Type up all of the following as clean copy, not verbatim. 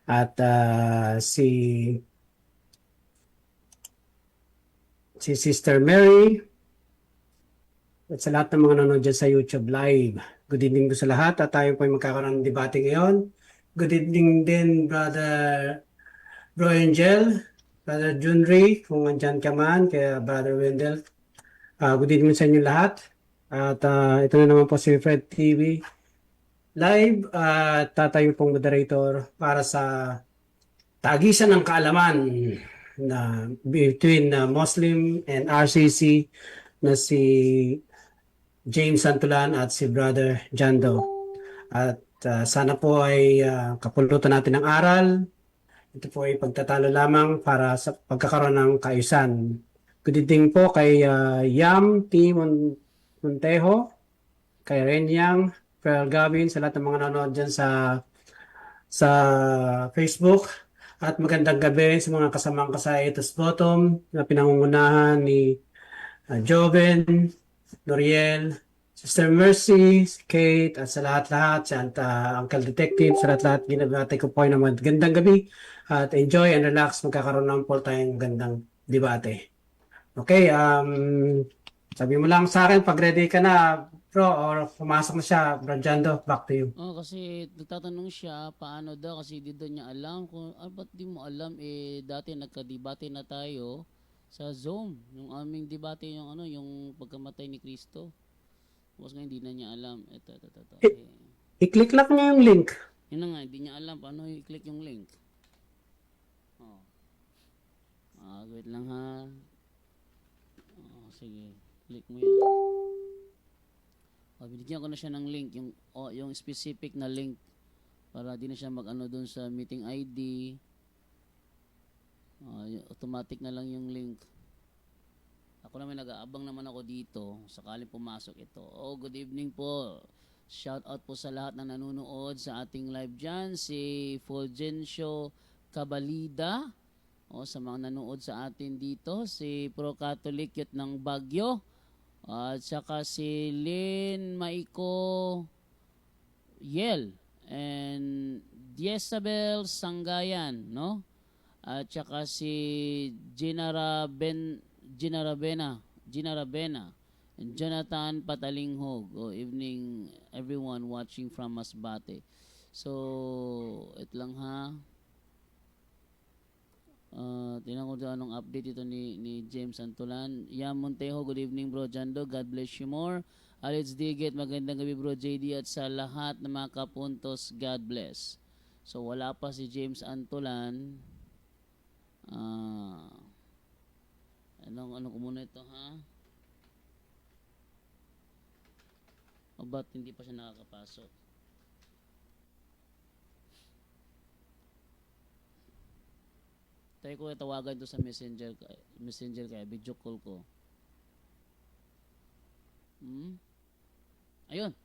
At si Sister Mary at sa lahat ng mga nanonood dyan sa YouTube Live. Good evening po sa lahat at tayo po ay magkakaroon ng debate ngayon. Good evening din, Brother Bro Angel, Brother Junri, kung andyan ka man, kaya Brother Wendell. Good evening sa inyo lahat. At ito na naman po si Fred TV Live at tayo pong moderator para sa tagisan ng kaalaman na between Muslim and RCC na si James Santulan at si Brother Jando. At sana po ay kapulutan natin ng aral. Ito po ay pagtatalo lamang para sa pagkakaroon ng kaayusan. Good evening po kay Yam T. Montejo, kay Renyang, Pearl Gavin, sa lahat ng mga nanonood dyan sa Facebook. At magandang gabi sa mga kasamang sa Etos Bottom na pinangungunahan ni Joven, Noriel, Sister Mercy, si Kate, at sa lahat-lahat, si Uncle Detective, sa lahat-lahat, ginabate ko po ay naman gandang gabi at enjoy and relax, magkakaroon ng po tayong gandang debate. Okay, sabi mo lang sa akin pag ready ka na, bro, or pumasok na siya, Bro Jando, back to you. Kasi nagtatanong siya paano daw kasi di daw niya alam kung ba't di mo alam dati nagka-debate na tayo sa Zoom, yung aming debate yung yung pagkamatay ni Kristo. Tapos ngayon hindi na niya alam. Ito. I-click lang niya yung link. Yun na nga, hindi niya alam paano i-click yung link. Oh. Wait lang ha. Sige, click mo yan. Binigyan ko na siya ng link, yung specific na link para di na siya mag-ano dun sa meeting ID. Automatic na lang yung link. Ako naman nag-aabang naman ako dito sakali pumasok ito. Good evening po. Shout out po sa lahat na nanonood sa ating live dyan. Si Fulgencio Cabalida. Sa mga nanonood sa atin dito. Si Pro Catholic Youth ng Baguio. At saka si Lynn Maiko Yel and Diesabel Sangayan, no? At saka si Gina Rabena and Jonathan Patalinghog. Evening everyone watching from Masbate. So, ito lang ha. Tingnan ko doon anong update ito ni James Santulan. Yam Montejo, good evening bro Jando, God bless you more. Alex Diget, magandang gabi bro JD at sa lahat ng mga kapuntos, God bless. So wala pa si James Antulan. Ano ko muna ito ha? Ba't hindi pa siya nakakapasok? Tayo ko tawagan to sa messenger kaya video call ko. Ayun.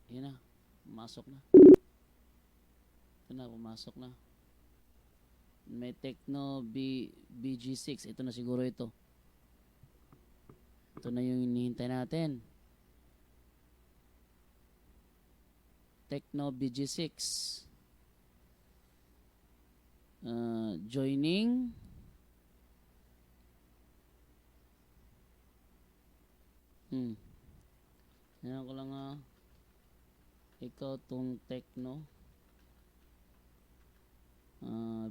Ayun na. Pumasok na. Ito na, pumasok na. May Tecno BG6. Ito na siguro ito. Ito na yung hinihintay natin. Tecno BG6. Joining. Yan ko lang ikaw tong Tecno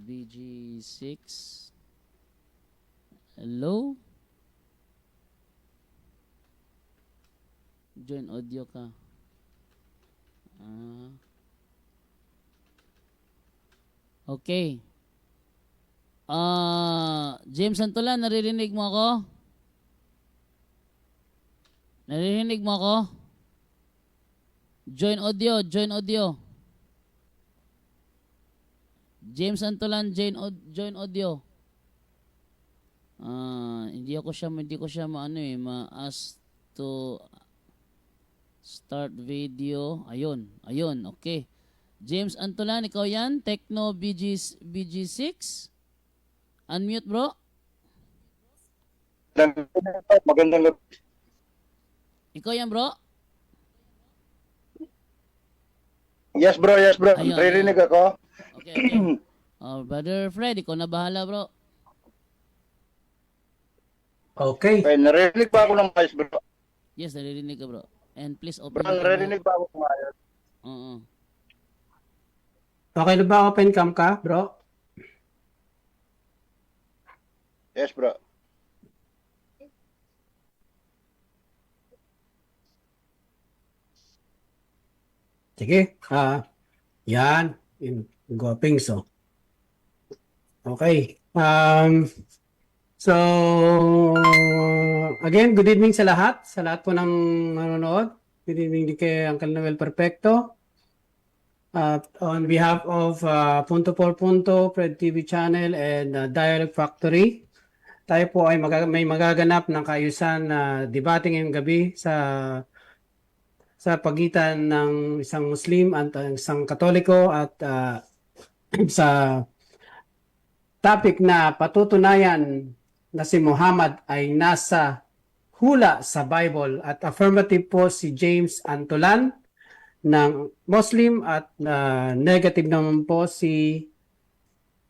BG6. Hello? Join audio ka. Okay. James Santulan, naririnig mo ako? Naririnig mo ako? Join audio. James Santulan, join audio. Hindi ko siya ma-ask to start video. Ayun, okay. James Antulan, ikaw yan? Tecno BG6? Unmute bro. Magandang gabi. Ikaw yan bro? Yes bro. Ayun, Naririnig ako. Okay, okay. Brother Fred, ikaw na bahala, bro. Okay. Okay, narinig ba ako ng ayos, bro? Yes, naririnig ka, bro. And please open Bro, your camera. narinig ba ako ng ayos? Oo. Okay na ba open cam ka, bro? Yes, bro. Sige. Yan. Guwaping so. Okay. So, again, good evening sa lahat. Sa lahat po ng nanonood. Good evening din kay Uncle Noel Perfecto. At on behalf of Punto por Punto, Fred TV Channel, and Dialogue Factory, tayo po ay may magaganap ng kaayusan na debate ngayong gabi sa pagitan ng isang Muslim at isang Katoliko at sa topic na patutunayan na si Muhammad ay nasa hula sa Bible at affirmative po si James Antolan ng Muslim at negative naman po si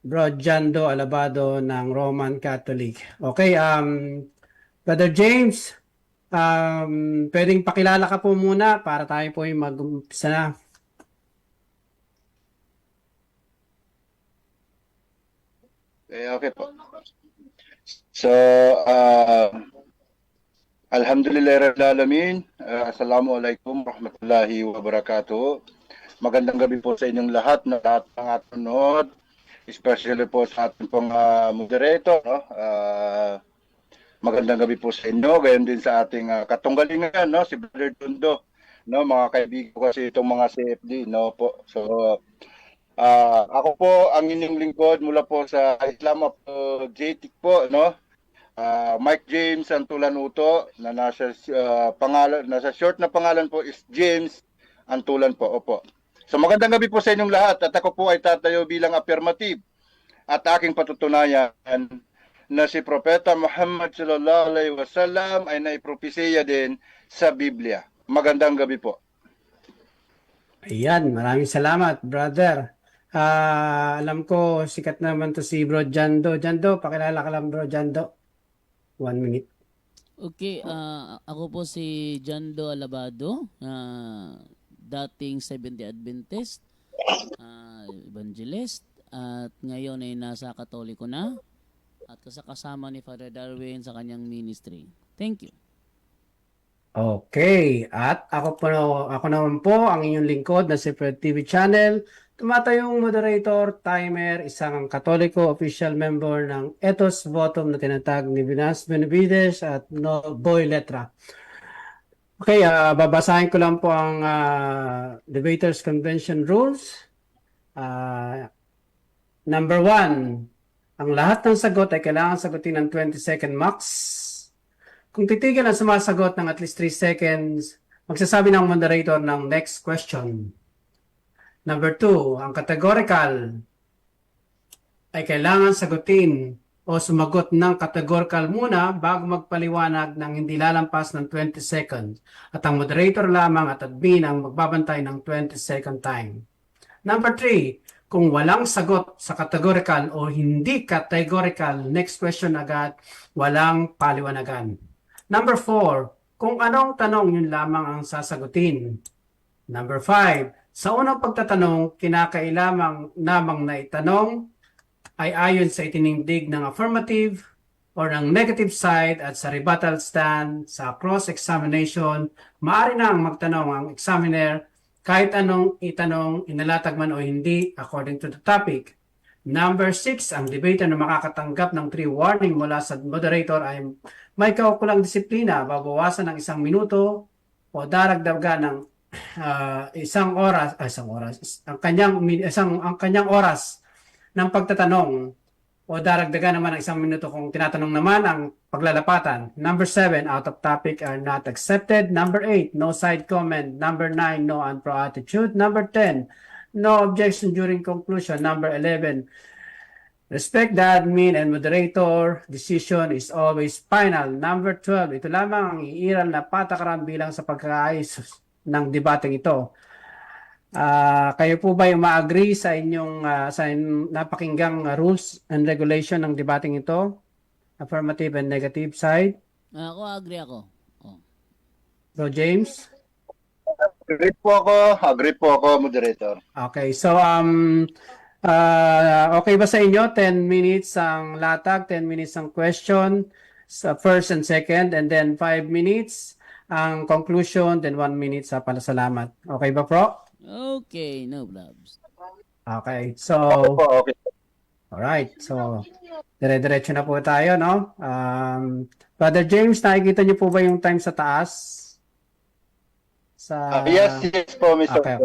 Bro Jando Alabado ng Roman Catholic. Okay, Brother James, pwedeng pakilala ka po muna para tayo po yung mag-umpisa na. Okay po. So, Alhamdulillah Rabbil Alamin. Assalamualaikum warahmatullahi wabarakatuh. Magandang gabi po sa inyong lahat ng ating nanonood, especially po sa ating pong moderator. No? Magandang gabi po sa inyo, gayon din sa ating katunggalingan, no? Si Brother Dundo. No? Mga kaibigan ko kasi itong mga CFD. No? Po. So, ako po ang inyong lingkod mula po sa Islam JTIC po, no? Mike James Antulan Uto na nasa pangalan, nasa short na pangalan po is James Antulan po. Opo. So magandang gabi po sa inyong lahat at ako po ay tatayo bilang affirmative at aking patutunayan na si Propeta Muhammad sallallahu alaihi wasallam ay naipropesiya din sa Biblia. Magandang gabi po. Ayan, maraming salamat, brother. Alam ko, sikat naman to si Bro Jando. Jando, pakilala ka lang, Bro Jando. 1 minute. Okay, ako po si Jando Alabado, dating 70 Adventist, evangelist, at ngayon ay nasa Katoliko na, at kasama ni Father Darwin sa kanyang ministry. Thank you. Okay, at ako naman po ang inyong lingkod na si Fred TV Channel, tumatayong moderator, timer, isang Katoliko official member ng Ethos Votum na tinatag ni Vinas Benavides at No Boy Letra. Okay, babasahin ko lang po ang Debaters Convention Rules. Number 1, ang lahat ng sagot ay kailangan sagutin ng 20-second max. Kung titigil ang sumasagot ng at least 3 seconds, magsasabi ng moderator ng next question. Number 2, ang categorical ay kailangan sagutin o sumagot ng categorical muna bago magpaliwanag ng hindi lalampas ng 20 seconds. At ang moderator lamang at admin ang magbabantay ng 20-second time. Number 3, kung walang sagot sa categorical o hindi categorical, next question agad, walang paliwanagan. Number 4, kung anong tanong yun lamang ang sasagutin. Number 5, sa unang pagtatanong, kinakailangang namang na itanong ay ayon sa itinindig ng affirmative or ng negative side at sa rebuttal stand, sa cross-examination, maaari na ang magtanong ang examiner kahit anong itanong, inalatag man o hindi according to the topic. Number 6, ang debater na makakatanggap ng 3 warning mula sa moderator ay may kaukulang disiplina, babawasan ng 1 minuto o daragdagan ng isang oras, ang kanyang oras ng pagtatanong o daragdagan naman ng 1 minuto kung tinatanong naman ang paglalapatan. Number 7, out of topic are not accepted. Number 8, no side comment. Number 9, no unpro attitude. Number 10, no objection during conclusion. Number 11, respect the admin and moderator. Decision is always final. Number 12, ito lamang ang iiral na patakaran bilang sa pagkaayos ng debateng ito. Kayo po ba uma-agree sa inyong napakinggang rules and regulation ng debating ito? Affirmative and negative side. Ako, agree ako. Oh. Bro James? Agree po ako, moderator. Okay, so okay ba sa inyo? 10 minutes ang latag, 10 minutes ang question sa first and second, and then 5 minutes ang conclusion, then 1 minute sa palasalamat. Okay ba, Pro? Okay, no blabs. Okay, so Okay. alright, so dire-diretso na po tayo, no? Brother James, nakikita niyo po ba yung time sa taas? Yes po, Mr. Okay.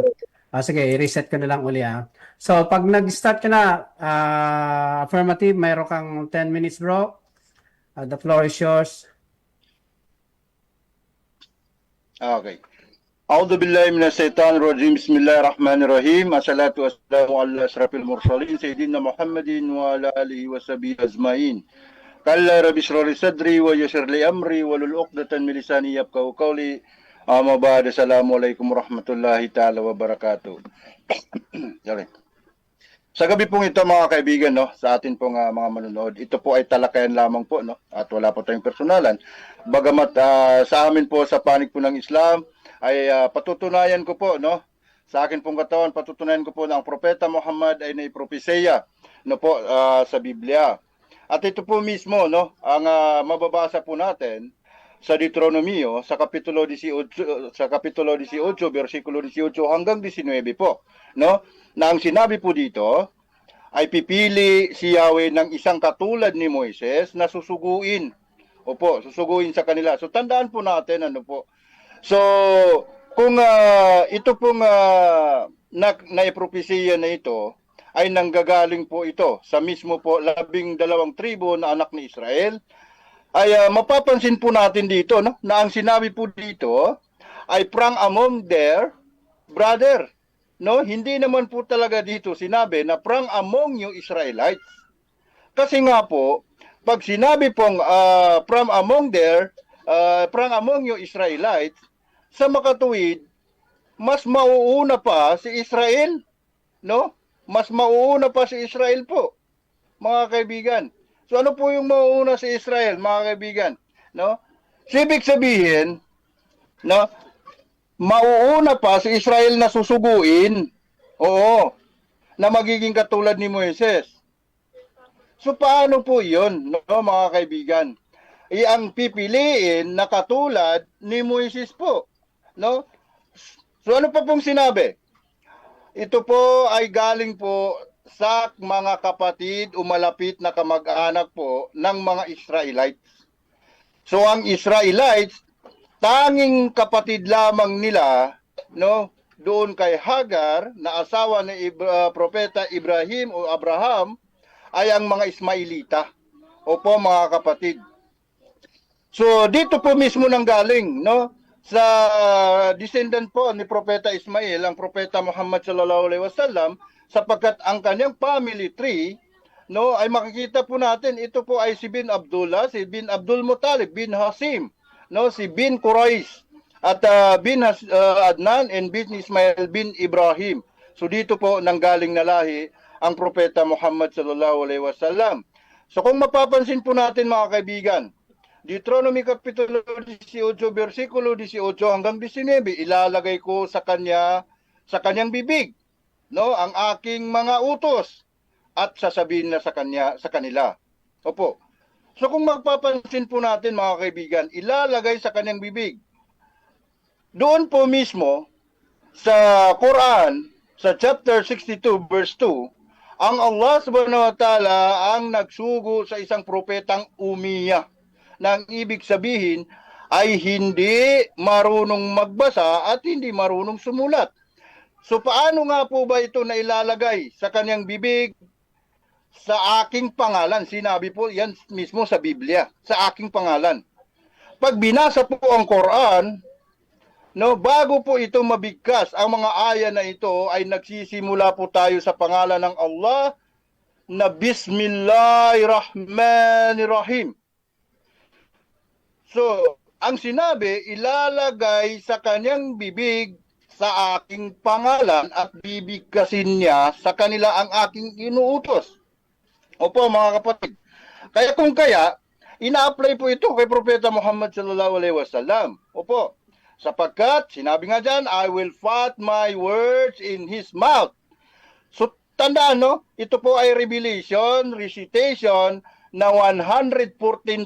Sige, i-reset ko na lang uli ha. So, pag nag-start ka na, affirmative, mayroon kang 10 minutes, bro. The floor is yours. Okay. أعوذ بالله من الشيطان الرجيم بسم الله الرحمن الرحيم الصلاة والسلام على أشرف المرسلين سيدنا محمد وعلى آله وصحبه أجمعين قال رب اشرح لي صدري ويسر لي أمري واحلل عقدة من لساني يفقهوا قولي أما بعد السلام عليكم ورحمة الله تعالى وبركاته. Sorry. Sa gabi pong ito mga kaibigan, no, sa atin pong mga manonood, ito po ay talakayan lamang po, no, at wala po tayong personalan. Bagamat sa amin po sa panig po ng Islam ay patutunayan ko po, no, sa akin pong katawan, patutunayan ko po na ang Propeta Muhammad ay naipropesya, no po, sa Biblia. At ito po mismo, no, ang mababasa po natin sa Deuteronomio sa kapitulo 18, versikulo 18 hanggang 19 po, no, na ang sinabi po dito ay pipili si Yahweh ng isang katulad ni Moises na susuguin. Opo, susuguin sa kanila. So tandaan po natin ano po. So kung ito pong naipropesiya na ito ay nanggagaling po ito sa mismo po 12 tribo na anak ni Israel, ay mapapansin po natin dito, no, na ang sinabi po dito ay from among their brother. No, hindi naman po talaga dito sinabi na from among you Israelites. Kasi nga po, pag sinabi pong from among you Israelites, sa makatuwid, mas mauuna pa si Israel, no? Mas mauuna pa si Israel po, mga kaibigan. So ano po yung mauuna si Israel, mga kaibigan, no? Ibig sabihin, no, mauuna pa si Israel na susuguin, oo, na magiging katulad ni Moises. So paano po yun, no, mga kaibigan? Ang pipiliin na katulad ni Moises po, no? So ano pa pong sinabi? Ito po ay galing po sa mga kapatid o malapit na kamag-anak po ng mga Israelites. So ang Israelites, tanging kapatid lamang nila, no, doon kay Hagar na asawa ni propeta Ibrahim o Abraham ay ang mga Ismailita. Opo mga kapatid. So dito po mismo nang galing, no, sa descendant po ni propeta Ismail, ang propeta Muhammad sallallahu alaihi wasallam, sapagkat ang kanyang family tree, no, ay makikita po natin ito po ay si bin Abdullah, si bin Abdul Muttalib, bin Hasim, no, si bin Quraish at bin Adnan and bin Ismail bin Ibrahim. So dito po nanggaling na lahi ang propeta Muhammad sallallahu alaihi wasallam. So kung mapapansin po natin mga kaibigan, Deuteronomy kapitulo 18 versikulo 18 hanggang 19 ilalagay ko sa kanyang bibig, no, ang aking mga utos at sasabihin na sa kanila. Opo. So kung magpapansin po natin mga kaibigan, ilalagay sa kanyang bibig. Doon po mismo sa Quran, sa chapter 62 verse 2, ang Allah subhanahu wa ta'ala ang nagsugo sa isang propetang umiya. Nang ibig sabihin ay hindi marunong magbasa at hindi marunong sumulat. So paano nga po ba ito na ilalagay sa kanyang bibig? Sa aking pangalan. Sinabi po yan mismo sa Biblia, sa aking pangalan. Pag binasa po ang Quran, no, bago po ito mabigkas, ang mga aya na ito ay nagsisimula po tayo sa pangalan ng Allah na Bismillahirrahmanirrahim. So, ang sinabi, ilalagay sa kanyang bibig sa aking pangalan at bibigkasin niya sa kanila ang aking inuutos. Opo mga kapatid. Kaya kung kaya, ina-apply po ito kay Propeta Muhammad sallallahu alaihi wasallam. Opo. Sapagkat, sinabi nga dyan, I will put my words in his mouth. So, tandaan, no? Ito po ay revelation, recitation na 114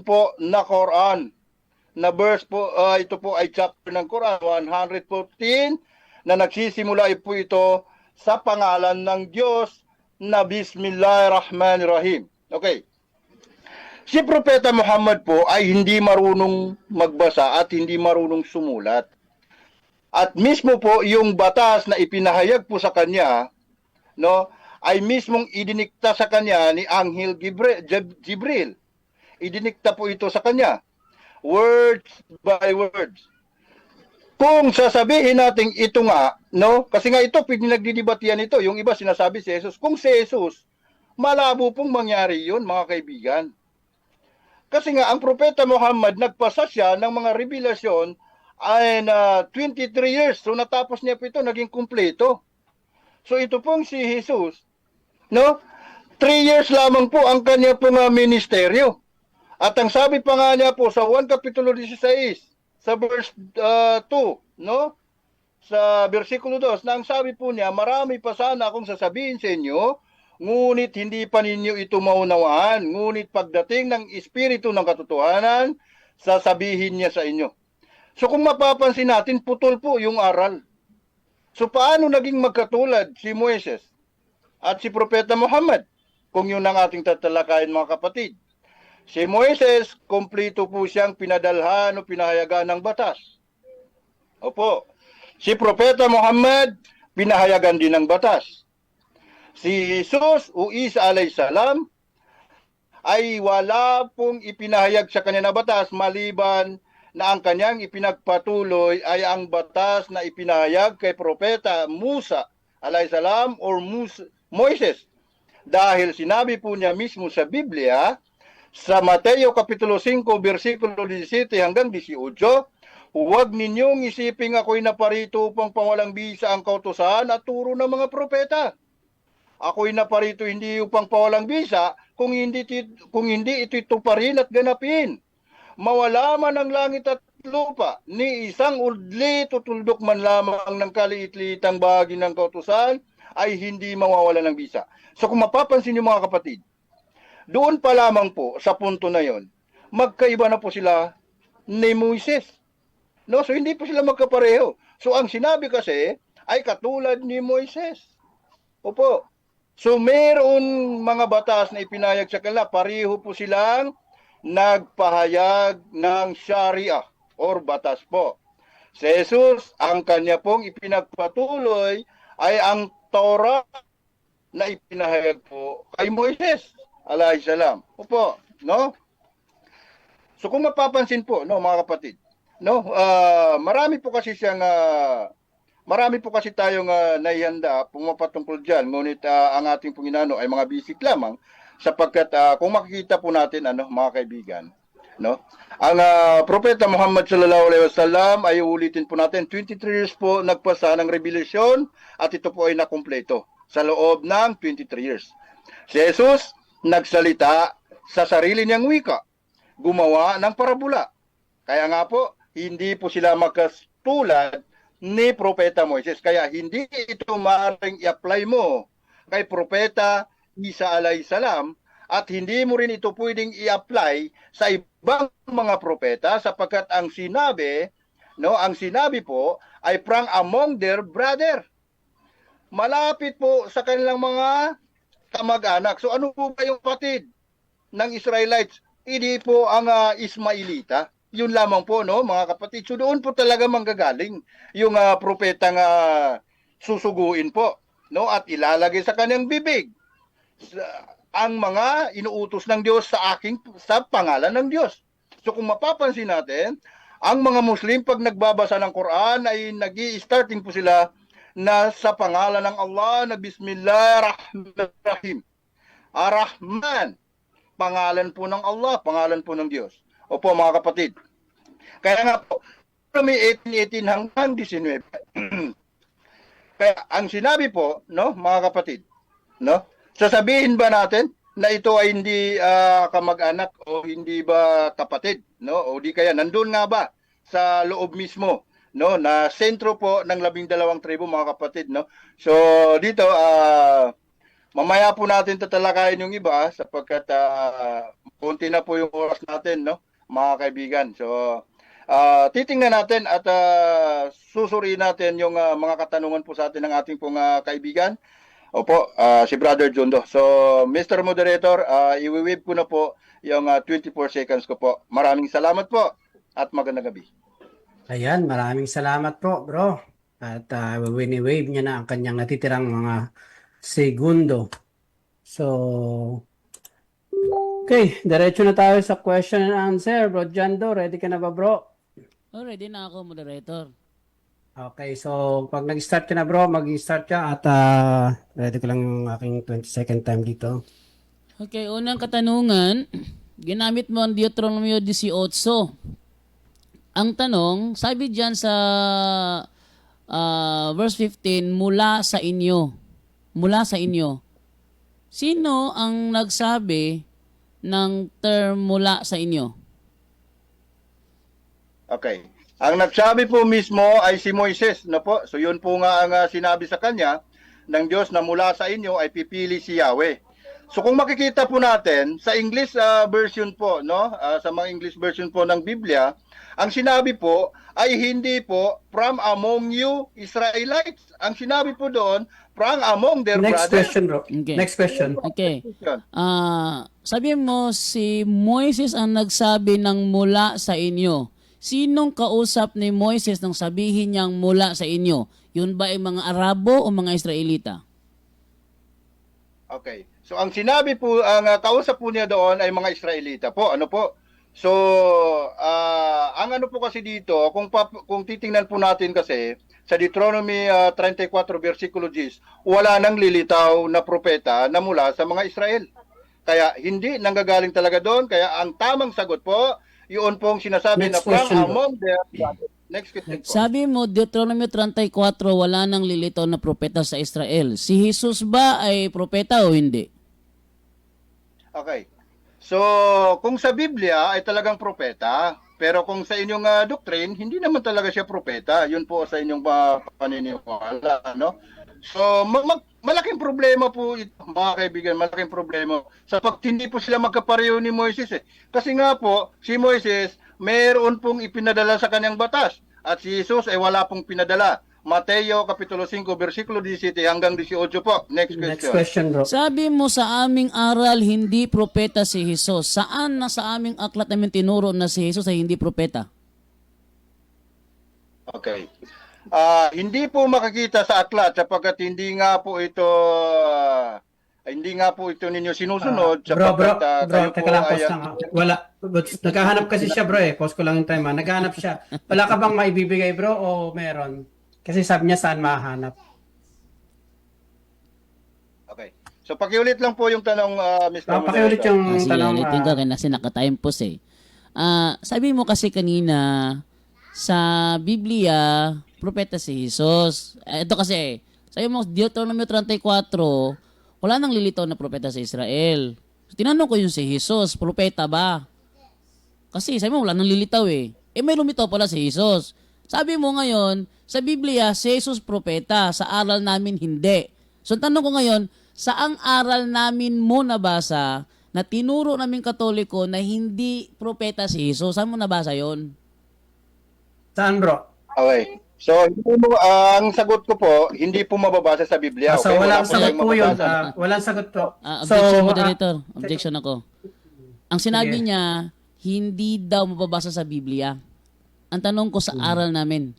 po na Quran. Na verse po, ito po ay chapter ng Quran, 114, na nagsisimula po ito sa pangalan ng Diyos na Bismillahirrahmanirrahim. Okay. Si Propeta Muhammad po ay hindi marunong magbasa at hindi marunong sumulat. At mismo po yung batas na ipinahayag po sa kanya, no, ay mismong idinikta sa kanya ni Anghel Jibril. Idinikta po ito sa kanya. Words by words. Kung sasabihin natin ito nga, no, kasi nga ito, pinagdidibatian ito, yung iba sinasabi si Jesus. Kung si Jesus, malabo pong mangyari yun, mga kaibigan. Kasi nga, ang Propeta Muhammad, nagpasa siya ng mga revelasyon ay na 23 years. So, natapos niya po ito, naging kumpleto. So, ito pong si Jesus, no? 3 years lamang po ang kanya pong ministeryo. At ang sabi pa nga niya po sa 1 Kapitulo 16, sa verse 2, no? Sa versikulo 2, na ang sabi po niya, marami pa sana akong sasabihin sa inyo, ngunit hindi pa ninyo ito maunawaan. Ngunit pagdating ng Espiritu ng Katotohanan, sasabihin niya sa inyo. So kung mapapansin natin, putol po yung aral. So paano naging magkatulad si Moises at si Propeta Muhammad? Kung yun ang ating tatalakayin mga kapatid. Si Moises, kompleto po siyang pinadalhan o pinahayagan ng batas. Opo. Si Propeta Muhammad, pinahayagan din ng batas. Si Jesus o Isa alayhisalam ay wala pong ipinahayag sa kanya na batas maliban na ang kanyang ipinagpatuloy ay ang batas na ipinahayag kay Propeta Musa alayhisalam or Moises. Dahil sinabi po niya mismo sa Biblia, sa Mateo Kapitulo 5, versikulo 17 hanggang 18, huwag ninyong isiping ako'y naparito upang pawalang bisa ang kautusan at turo ng mga propeta. Ako'y naparito hindi upang pawalang bisa, kung hindi ito tuparin at ganapin. Mawala man ang langit at lupa, ni isang udli tutuldok man lamang ng kaliit-liitang bahagi ng kautusan, ay hindi mawawala ng bisa. So kung mapapansin niyo mga kapatid, doon pa lamang po sa punto na yon, magkaiba na po sila ni Moises. No, so hindi po sila magkapareho. So ang sinabi kasi ay katulad ni Moises. Opo. So mayroon mga batas na ipinahayag sa kanila, pareho po silang nagpahayag ng Sharia or batas po. Si Jesus, ang kanya pong ipinagpatuloy ay ang Torah na ipinahayag po kay Moises alayhisalam. Opo, no? So kung mapapansin po, no, mga kapatid, no, marami po kasi tayong naihanda pumapatungkol diyan, ngunit ang ating Panginoon ay mga basic lamang sapagkat kung makikita po natin mga kaibigan, no? Ang Propeta Muhammad sallallahu alaihi wasallam ay ulitin po natin 23 years po nagpasa ng revelasyon at ito po ay nakumpleto sa loob ng 23 years. Si Jesus nagsalita sa sarili niyang wika, gumawa ng parabula. Kaya nga po, hindi po sila magkatulad ni Propeta Moises. Kaya hindi ito maaaring i-apply mo kay Propeta Isa alayhisalam at hindi mo rin ito pwedeng i-apply sa ibang mga propeta sapagkat ang sinabi po ay from among their brother. Malapit po sa kanilang mga kamag-anak. So ano po ba yung kapatid ng Israelites? Hindi po ang Ismailita. Yun lamang po, no, mga kapatid. So doon po talaga manggagaling yung propetang susuguin po, no, at ilalagay sa kanyang bibig ang mga inuutos ng Diyos sa pangalan ng Diyos. So kung mapapansin natin, ang mga Muslim pag nagbabasa ng Quran ay nag-i-starting po sila na sa pangalan ng Allah na Bismillahirrahmanirrahim. Ar-Rahman, pangalan po ng Allah, pangalan po ng Diyos. Opo mga kapatid. Kaya nga po, may 18 hanggang 19, Kaya ang sinabi po, no, mga kapatid, no, sasabihin ba natin na ito ay hindi kamag-anak o hindi ba kapatid, no? O di kaya nandun nga ba sa loob mismo, no, na sentro po ng 12 tribo, mga kapatid, no? So dito mamaya po natin tatalakayin yung iba sapagkat konti na po yung oras natin, no, mga kaibigan. So titingnan natin at susuriin natin yung mga katanungan po sa atin ng ating pong kaibigan. Opo, si Brother Jundo. So, Mr. Moderator, i-wave ko na po yung 24 seconds ko po. Maraming salamat po at magandang gabi. Ayan, maraming salamat po, bro. At wini-wave niya na ang kanyang natitirang mga segundo. So, okay, diretso na tayo sa question and answer. Bro Jando, ready ka na ba, bro? Oh, ready na ako, moderator. Okay, so pag nag-start ka na, bro, mag-start ka at ready ko lang yung aking 20-second time dito. Okay, unang katanungan, ginamit mo ang Deuteronomio 18. Ang tanong, sabi diyan sa verse 15, mula sa inyo. Mula sa inyo. Sino ang nagsabi ng term mula sa inyo? Okay. Ang nagsabi po mismo ay si Moises, no po? So yun po nga ang sinabi sa kanya ng Diyos na mula sa inyo ay pipili si Yahweh. So kung makikita po natin sa English version po, no? Sa mga English version po ng Biblia, ang sinabi po ay hindi po from among you Israelites. Ang sinabi po doon from among their Next brothers. question, bro. Okay. Next question. Okay. Sabi mo, si Moises ang nagsabi ng mula sa inyo. Sinong kausap ni Moises nang sabihin niyang mula sa inyo? Yun ba ay mga Arabo o mga Israelita? Okay. So ang sinabi po, ang kausap po niya doon ay mga Israelita po. Ano po? So ang ano po kasi dito, kung titingnan po natin kasi sa Deuteronomy 34 versikulo 10, wala nang lilitaw na propeta na mula sa mga Israel. Kaya hindi nanggagaling talaga doon. Kaya ang tamang sagot po, yun pong sinasabi Next na from question, bro. among their brothers. Next question po. Sabi mo, Deuteronomy 34, wala nang lilitaw na propeta sa Israel. Si Jesus ba ay propeta o hindi? Okay. So, kung sa Biblia ay talagang propeta, pero kung sa inyong doctrine, hindi naman talaga siya propeta. Yun po sa inyong paniniwala, no? So, malaking problema po ito, mga kaibigan, malaking problema. Sapagkat hindi po sila magkapareho ni Moises eh. Kasi nga po, si Moises, mayroon pong ipinadala sa kanyang batas. At si Jesus ay wala pong pinadala. Mateo Kapitulo 5, versikulo 17 hanggang 18 po. Next question. Next question, bro. Sabi mo sa aming aral, hindi propeta si Jesus. Saan na sa aming aklat namin tinuro na si Jesus ay hindi propeta? Okay. Hindi po makikita sa aklat sapagkat hindi nga po ito ninyo sinusunod Bro, sapagkat kayo teka po lang, ay pause lang. Wala, naghahanap kasi siya, bro eh. Pause ko lang yung time, ha. Naghahanap siya. Wala ka bang maibibigay, bro, o meron? Kasi sabi niya saan mahanap. Okay. So pakiulit lang po yung tanong, Mr. Pakiulit Moderator. yung Sige, tanong. ulitin ko kasi naka-time pause eh. Sabi mo kasi kanina, sa Biblia, propeta si Jesus. Ito kasi, sabi mo, Deuteronomio 34, wala nang lilitaw na propeta sa Israel. So, tinanong ko yung si Jesus, propeta ba? Kasi sabi mo, wala nang lilitaw eh. May lumitaw pala si Jesus. Sabi mo ngayon, sa Biblia, si Jesus propeta, sa aral namin hindi. So tanong ko ngayon, saang aral namin mo nabasa na tinuro naming Katoliko na hindi propeta si Jesus? Saan mo nabasa yon? Saan, bro? Okay. So, ang sagot ko po, hindi po mababasa sa Biblia. So, Okay? walang po sagot kayong po yun. mababasa. Walang sagot po. Objection, moderator. Objection ako. Ang sinabi Sige. niya, hindi daw mababasa sa Biblia. Ang tanong ko sa aral namin.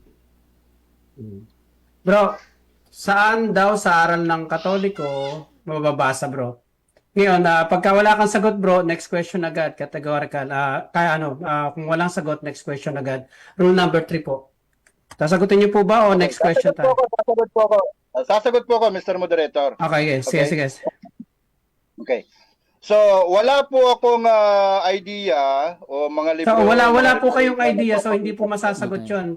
Bro, saan daw sa aral ng Katoliko mababasa, bro? Ngayon, pagka wala kang sagot, bro, next question agad, categorical. Kung walang sagot, next question agad. Rule number 3 po. Sasagutin niyo po ba o next question tayo? Sasagot po ako, Mr. Moderator. Okay, sige, sige. Okay. So, wala po akong idea o mga libro. So, wala mga po libro- kayong idea, so hindi po masasagot Okay. yun.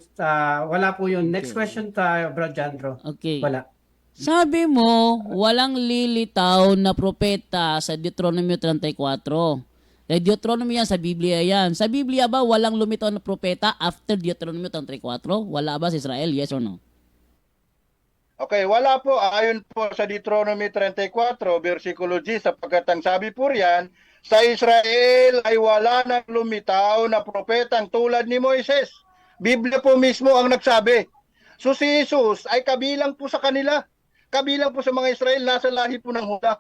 Wala po yun. Next question tayo, bro Jandro. Okay. Wala. Sabi mo, walang lilitaw na propeta sa Deuteronomy 34. Deuteronomy yan, sa Biblia yan. Sa Biblia ba walang lumitaw na propeta after Deuteronomy 34? Wala ba sa Israel? Yes or no? Okay, wala po. Ayon po sa Deuteronomy 34, versikulo G, sapagkat ang sabi po riyan, sa Israel ay wala nang lumitaw na propetang tulad ni Moises. Biblia po mismo ang nagsabi. So si Jesus ay kabilang po sa kanila. Kabilang po sa mga Israel, nasa lahi po ng Huda.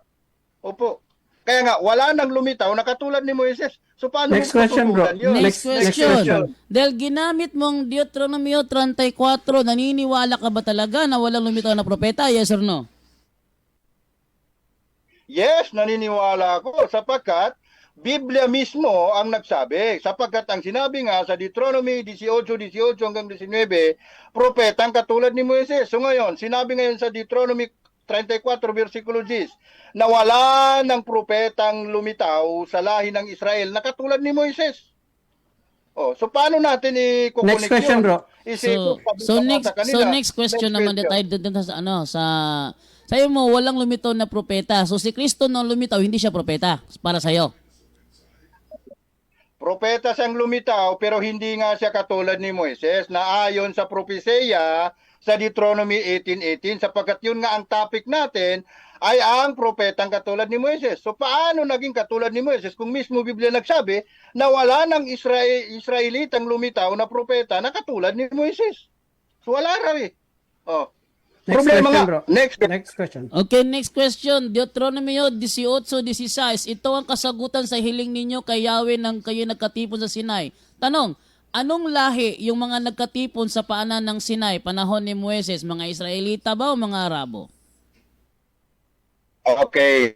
Opo. Kaya nga, wala nang lumitaw na katulad ni Moises. So paano Next mo question, bro. tututulan yun? Next Next question. question. Dahil ginamit mong Deuteronomy 34, naniniwala ka ba talaga na walang lumitaw na propeta? Yes or no? Yes, naniniwala ako sapagkat Biblia mismo ang nagsabi. Sapagkat ang sinabi nga sa Deuteronomy 18:18 hanggang 19, propetang katulad ni Moises. So ngayon, sinabi ngayon sa Deuteronomy 34 versikulo 10 na wala ng propetang lumitaw sa lahi ng Israel na katulad ni Moises. Oh, so paano natin i-connect Next question, bro. So next question naman tayo dito sa sayo mo walang lumitaw na propeta. So si Kristo nung lumitaw hindi siya propeta para sayo. Propeta siyang lumitaw pero hindi nga siya katulad ni Moises na ayon sa propesya sa Deuteronomy 18:18 sapagkat yun nga ang topic natin ay ang propetang katulad ni Moises. So paano naging katulad ni Moises kung mismo Biblia nagsabi na wala ng Israelitang lumitaw na propeta na katulad ni Moises? So wala raw eh. Oh. Next Problema question, nga. bro. Next. Next question. Okay, next question. Deuteronomy 18:16. Ito ang kasagutan sa hiling ninyo kay Yahweh nang kayo nagkatipon sa Sinai. Tanong, anong lahi yung mga nagkatipon sa paanan ng Sinai panahon ni Moises? Mga Israelita ba o mga Arabo? Okay.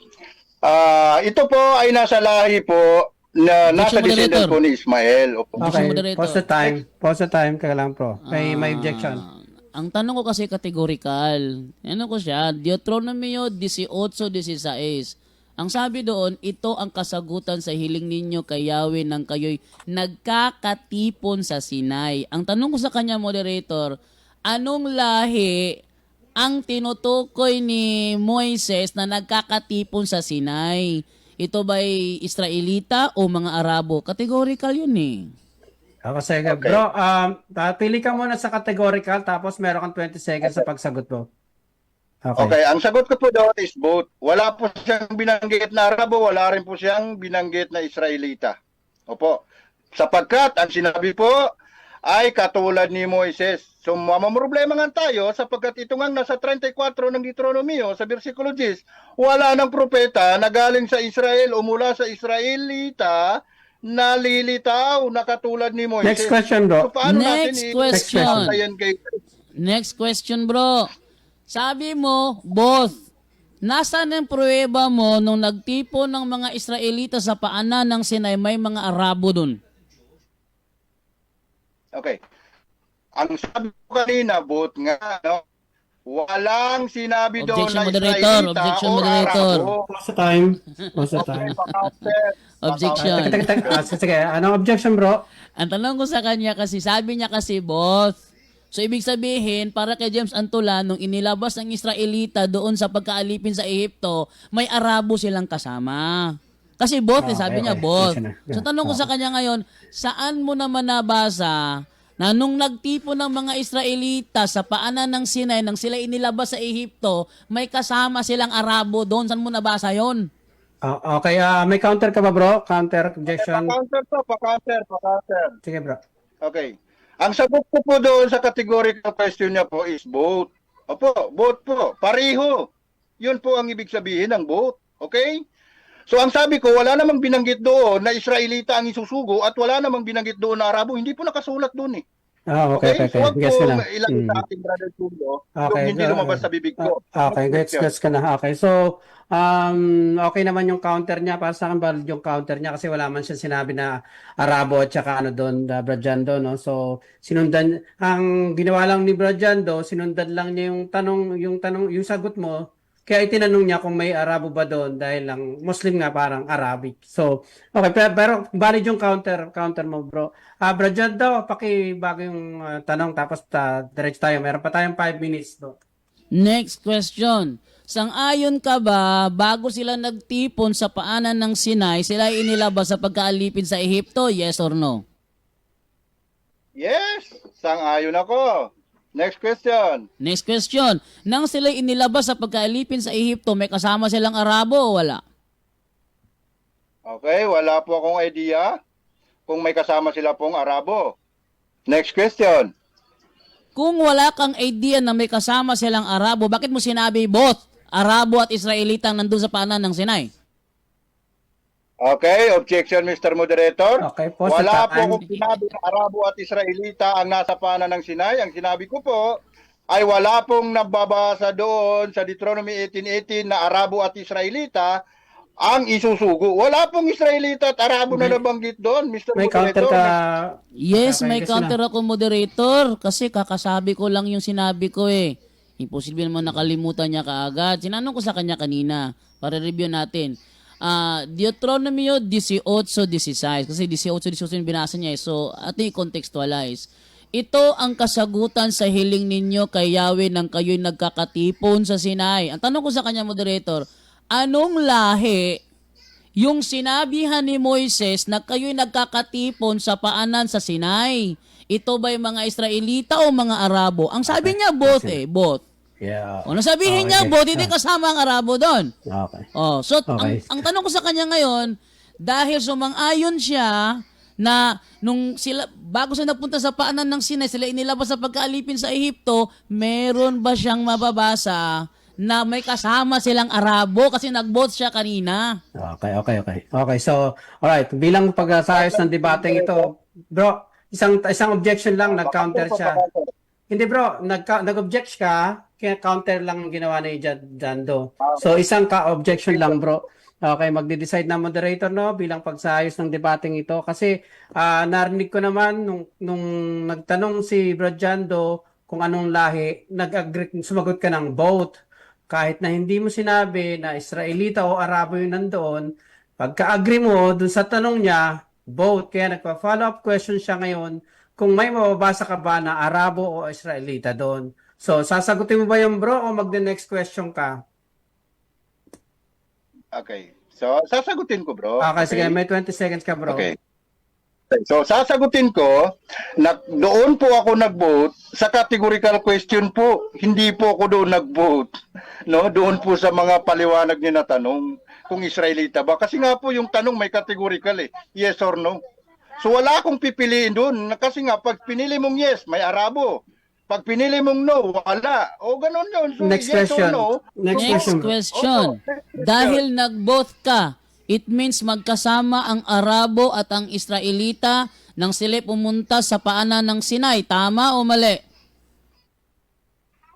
Ito po ay nasa lahi po na nasa Objection, descendant moderator. po ni Ismael. Opo. Okay, moderator. pause the time. Pause the time. Kaya lang, bro. May objection. Ang tanong ko kasi categorical. Ano ko siya? Deuteronomy 18:16. Ang sabi doon, ito ang kasagutan sa hiling ninyo kay Yahweh nang kayo'y nagkakatipon sa Sinai. Ang tanong ko sa kanya, moderator, anong lahi ang tinutukoy ni Moises na nagkakatipon sa Sinai? Ito ba'y Israelita o mga Arabo? Categorical yun eh. Ako sige. Okay. Bro, pili ka muna sa categorical tapos meron kang 20 seconds sa pagsagot mo. Okay, ang sagot ko po doon is both. Wala po siyang binanggit na Arabo, wala rin po siyang binanggit na Israelita. Opo. Sapagkat ang sinabi po ay katulad ni Moises. So mamamroblema nga tayo sapagkat ito nga nasa 34 ng Deuteronomio sa versikulo 10, wala ng propeta na galing sa Israel o mula sa Israelita na lilitaw na katulad ni Moises. Next question, bro. So paano Next natin question. i-patayan kay Next question, bro. Sabi mo, both. Nasaan ang pruweba mo nung nagtipon ng mga Israelita sa paanan ng Sinai, may mga Arabo dun? Okay. Ang sabi ko kanina, both nga, no? Walang sinabi doon Objection, na moderator. Israelita Objection, o moderator. Arabo. Pause the time. Pause the Okay, time. pa-counter. Objection. Sige, anong objection, bro? Ang tanong ko sa kanya kasi, sabi niya kasi both. So, ibig sabihin, para kay James Antula, nung inilabas ng Israelita doon sa pagkaalipin sa Ehipto, may Arabo silang kasama. Kasi both, sabi niya both. So, tanong ko sa kanya ngayon, saan mo naman nabasa na nung nagtipon ng mga Israelita sa paanan ng Sinai, nang sila inilabas sa Ehipto, may kasama silang Arabo doon? Saan mo nabasa yon? Okay, may counter ka ba, bro? Counter, objection. Pa-counter to, pa-counter. Sige, bro. Okay. Ang sagot ko po doon sa categorical question niya po is both. Opo, both po. Pareho. Yun po ang ibig sabihin ng both. Okay? So ang sabi ko, wala namang binanggit doon na Israelita ang isusugo at wala namang binanggit doon na Arabo. Hindi po nakasulat doon eh. Okay. So wag Guess ko po na. ilang sa ating brother Tulio Okay, yung hindi lumabas sa bibig ko. Okay, gets ka na. Okay, so, okay naman yung counter niya. Para sa akin, valid yung counter niya kasi wala man siya sinabi na Arabo at saka ano doon, Brajando, no? So, sinundan, ang ginawa lang ni Brajando, sinundan lang niya yung sagot mo. Kaya itinanong niya kung may Arabo ba doon dahil lang Muslim nga parang Arabic. So, okay, pero valid yung counter mo, bro. Brajando, pakibago yung tanong tapos diretso tayo. Meron pa tayong 5 minutes, bro. Next question. Sang-ayon ka ba, bago sila nagtipon sa paanan ng Sinai, sila ay inilabas sa pagkaalipin sa Ehipto? Yes or no? Yes, sang-ayon ako. Next question. Next question. Nang sila inilabas sa pagkaalipin sa Ehipto, may kasama silang Arabo o wala? Okay, wala po akong idea kung may kasama sila pong Arabo. Next question. Kung wala kang idea na may kasama silang Arabo, bakit mo sinabi both Arabo at Israelita ang nandun sa paanan ng Sinai? Okay, objection Mr. Moderator. Okay po, Wala sa po akong sinabi na Arabo at Israelita ang nasa paanan ng Sinai. Ang sinabi ko po ay wala pong nababasa doon sa Deuteronomy 18:18 na Arabo at Israelita ang isusugo. Wala pong Israelita at Arabo na nabanggit doon, Mr. May Moderator. counter ka. Yes, Okay, may gusto counter ako, moderator. Kasi kakasabi ko lang yung sinabi ko eh. Imposible naman nakalimutan niya kaagad. Sinanong ko sa kanya kanina para review natin. Deuteronomy 18:16. Kasi 18:18 yung binasa niya eh. So, ating i-contextualize. Ito ang kasagutan sa hiling ninyo kay Yahweh nang kayo'y nagkakatipon sa Sinai. Ang tanong ko sa kanya, moderator, anong lahi yung sinabihan ni Moises na kayo'y nagkakatipon sa paanan sa Sinai? Ito ba'y mga Israelita o mga Arabo? Ang sabi niya, both eh, both. Yeah. O nasabihin niya, Okay. both, hindi kasama ang Arabo doon. Okay. Oh, so Okay. ang tanong ko sa kanya ngayon, dahil sumang-ayon siya na nung sila bago sila napunta sa paanan ng Sinai, sila inilabas sa pagkaalipin sa Ehipto, meron ba siyang mababasa na may kasama silang Arabo kasi nag-vote siya kanina? Okay, so, alright. Bilang pag-asayos ng debating ito, bro, isang objection lang, nag-counter siya. Hindi bro, nag-object ka, kaya counter lang ang ginawa ni Jando. So, isang ka-objection lang bro. Okay, magde-decide na moderator no bilang pagsayos ng debating ito kasi narinig ko naman nung nagtanong si Brad Jando kung anong lahi, nag-agree, sumagot ka ng both. Kahit na hindi mo sinabi na Israelita o Arabo yung nandoon, pagka-agree mo dun sa tanong niya, both. Kaya nagpa-follow up question siya ngayon kung may mababasa ka ba na Arabo o Israelita doon. So, sasagutin mo ba yung bro o mag-the-next question ka? Okay. So, sasagutin ko, bro. Okay, sige. May 20 seconds ka, bro. Okay. So, sasagutin ko na doon po ako nag-vote sa categorical question po. Hindi po ako doon nag-vote. No? Doon po sa mga paliwanag niya na tanong kung Israelita ba. Kasi nga po yung tanong may categorical eh. Yes or no. So, wala akong pipiliin doon. Kasi nga, pag pinili mong yes, may Arabo. Pag pinili mong no, wala. O, ganun yun. So, Next yes question. or no. Next Next question. question. Dahil nag-both ka, it means magkasama ang Arabo at ang Israelita nang sila pumunta sa paanan ng Sinai. Tama o mali?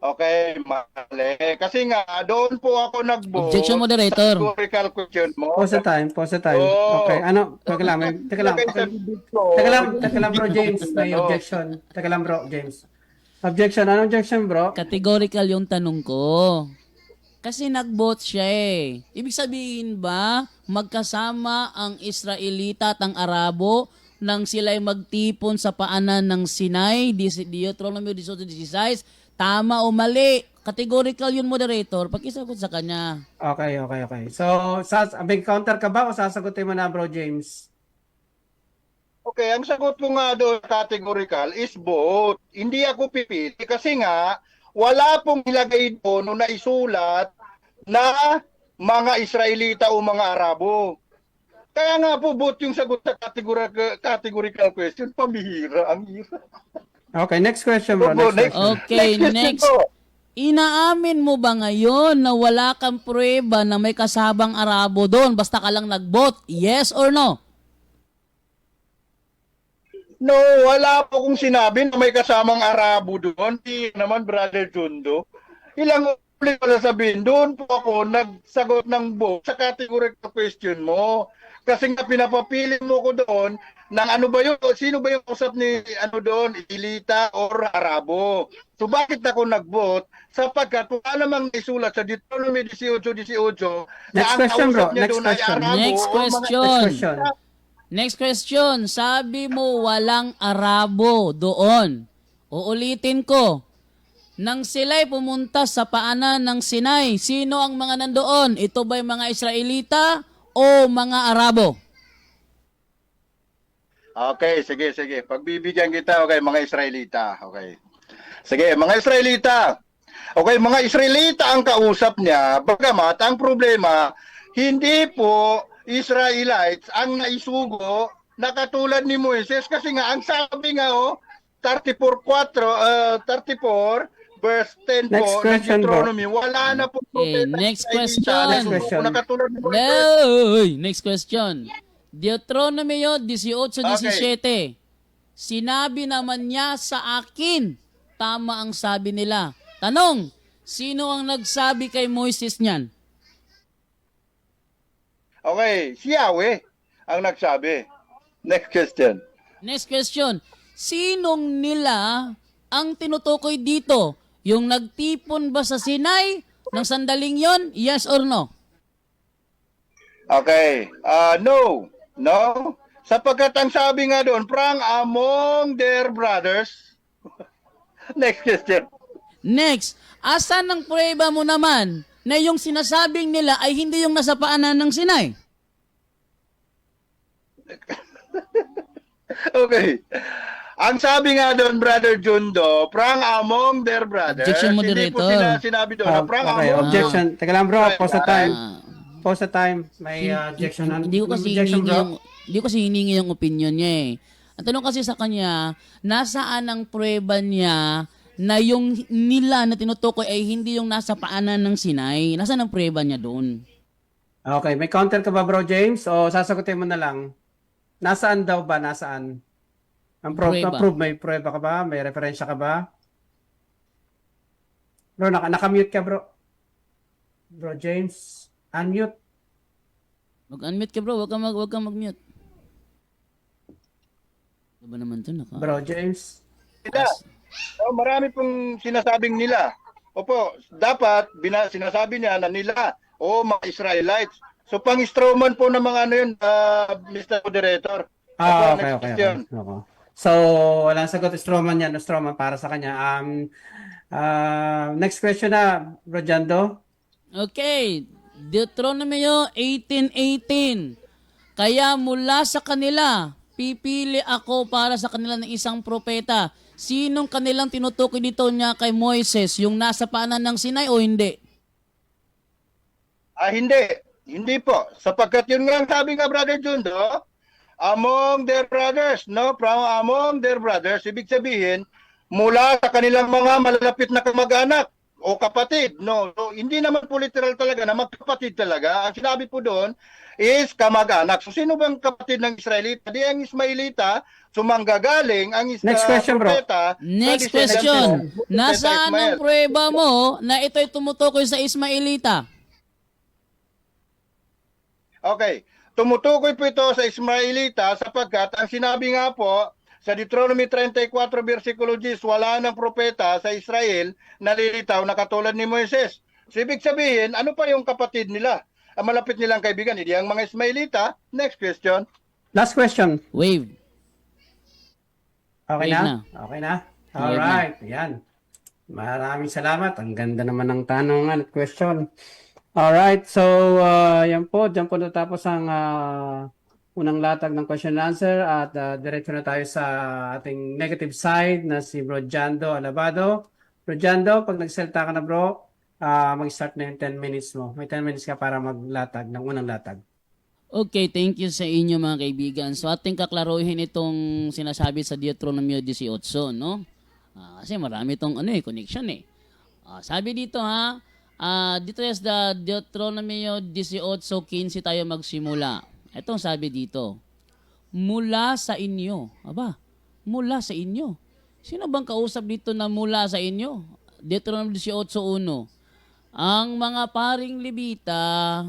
Okay, mali. Kasi nga, doon po ako nag-vote. Objection, moderator. Sa categorical question mo. Pause the time, pause the time. Oh. Okay, ano? Teka lang, teka lang. Ilagay sa Okay. bibig ko. Teka lang bro James, may Ano? objection. Teka lang bro James. Objection, ano objection bro? Categorical yung tanong ko. Kasi nag-vote siya eh. Ibig sabihin ba, magkasama ang Israelita at ang Arabo nang sila'y magtipon sa paanan ng Sinai, Deuteronomy 18:16, tama o mali? Categorical yun, moderator. Pag-isagot sa kanya. Okay. So, may counter ka ba o sasagutin mo na bro James? Okay, ang sagot ko nga doon categorical is both. Hindi ako pipili kasi nga wala pong ilagay doon na isulat na mga Israelita o mga Arabo. Kaya nga po both yung sagot sa categorical question. Pambihira, ang hira. Okay, next question bro. Opo, Next question. Okay, question next. po. Inaamin mo ba ngayon na wala kang pruweba na may kasabang Arabo doon basta ka lang nag-vote? Yes or no? No, wala po kong sinabi na may kasamang Arabo doon. Hindi naman, Brother Jundo. Ilang ulit ko sasabihin, doon po ako nagsagot ng both sa categorical question mo. Kasi nga pinapapili mo ko doon ng ano ba yun, sino ba yung usap ni ano doon, Israelita or Arabo. So bakit ako nag-vote? Sapagkat wala namang isulat sa Deuteronomy 18:18 na Next ang question, bro. kausap niya Next doon ay question. Arabo. Next o mga- question. Next question. Next question. Sabi mo walang Arabo doon. Uulitin ko. nang sila'y pumunta sa paanan ng Sinai, sino ang mga nandoon? Ito ba'y mga Israelita o mga Arabo? Okay, sige. Pagbibigyan kita, okay, mga Israelita. Okay. Sige, mga Israelita. Okay, mga Israelita ang kausap niya. Bagamat ang problema, hindi po Israelites ang naisugo na katulad ni Moises kasi nga ang sabi nga 34 verse 10 Next po ng question, bro. Deuteronomy, wala na po Okay, propeta next Israelita question. na Next question. sugo na katulad ni Moises. No! Next question. Deuteronomio 18:17. Sinabi naman niya sa akin, tama ang sabi nila. Tanong, sino ang nagsabi kay Moises niyan? Okay, si Yahweh ang nagsabi. Next question. Next question. Sinong nila ang tinutukoy dito? Yung nagtipon ba sa Sinai ng sandaling yon? Yes or no? Okay. No. Sapagkat ang sabi nga doon, prang among their brothers. Next question. Next, asan ang prueba mo naman na yung sinasabing nila ay hindi yung nasa paanan ng Sinai? Okay. Ang sabi nga doon, Brother Jundo, prang among their brothers. Objection, Hindi po moderator. sinabi doon, na prang Okay, among objection. Teka lang bro, pause the time. Ah, Pause the time. May objection. Hindi ko kasi Objection, hiningi bro. hindi ko kasi hiningi yung opinion niya eh. Ang tanong kasi sa kanya, nasaan ang prueba niya na yung nila na tinutukoy ay hindi yung nasa paanan ng Sinai? Nasaan ang prueba niya doon? Okay, may counter ka ba bro James? O sasagutin mo na lang? Nasaan daw ba? Nasaan? Ang Prueba. may prueba ka ba? May referensya ka ba? Bro, nakamute ka bro. Bro James, unmute. Mag-unmute ka bro, wag kang mag-mute. Ano ba naman to? Bro James. nila. Marami pong sinasabing nila. Opo, dapat sinasabi niya na nila mga Israelites. So pang-strawman po ng mga ano yun, Mr. Moderator. Opo, next Okay. question. So, walang sagot. Strawman yan. Strawman para sa kanya. Next question na, Bro Jando. Okay, Deuteronomio 18:18. Kaya mula sa kanila, pipili ako para sa kanila ng isang propeta. Sinong kanilang tinutukoy dito niya kay Moises? Yung nasa paanan ng Sinai o hindi? Hindi po. Sapagkat yun nga ang sabi nga, Brother Jundo, among their brothers, from among their brothers, ibig sabihin, mula sa kanilang mga malalapit na kamag-anak o kapatid, So, hindi naman po literal talaga na magkapatid talaga. Ang sinabi po doon is kamag-anak. So, sino bang kapatid ng Israelita? Di ang Ismailita, sumanggagaling ang Next question, bro. propeta. Next sa descendants question. ng Propeta Nasaan ang Ismael. prueba mo na ito'y tumutukoy sa Ismailita? Okay. Tumutukoy po ito sa Ismailita sapagkat ang sinabi nga po sa Deuteronomy 34 versikulo 10, wala ng propeta sa Israel na lilitaw na katulad ni Moises. So, ibig sabihin, ano pa yung kapatid nila? Ang malapit nilang kaibigan, hindi ang mga Ismailita. Next question. Last question. Wave. Okay Wave na? Okay na? Alright. Yan. Maraming salamat. Ang ganda naman ng tanongan at question. Alright. So, yan po. Diyan po natapos ang unang latag ng question and answer at diretso na tayo sa ating negative side na si Bro Jando Alabado. Bro Jando, pag nagsalita ka na bro, mag-start na yung 10 minutes mo. May 10 minutes ka para maglatag ng unang latag. Okay, thank you sa inyo mga kaibigan. So ating kaklaruhin itong sinasabi sa Deuteronomio 18, no? Kasi marami itong connection eh. Sabi dito dito is the Deuteronomio 18:15 tayo magsimula. Itong sabi dito, mula sa inyo. Aba, mula sa inyo. Sino bang kausap dito na mula sa inyo? Deuteronomio 18:1. Ang mga paring Levita,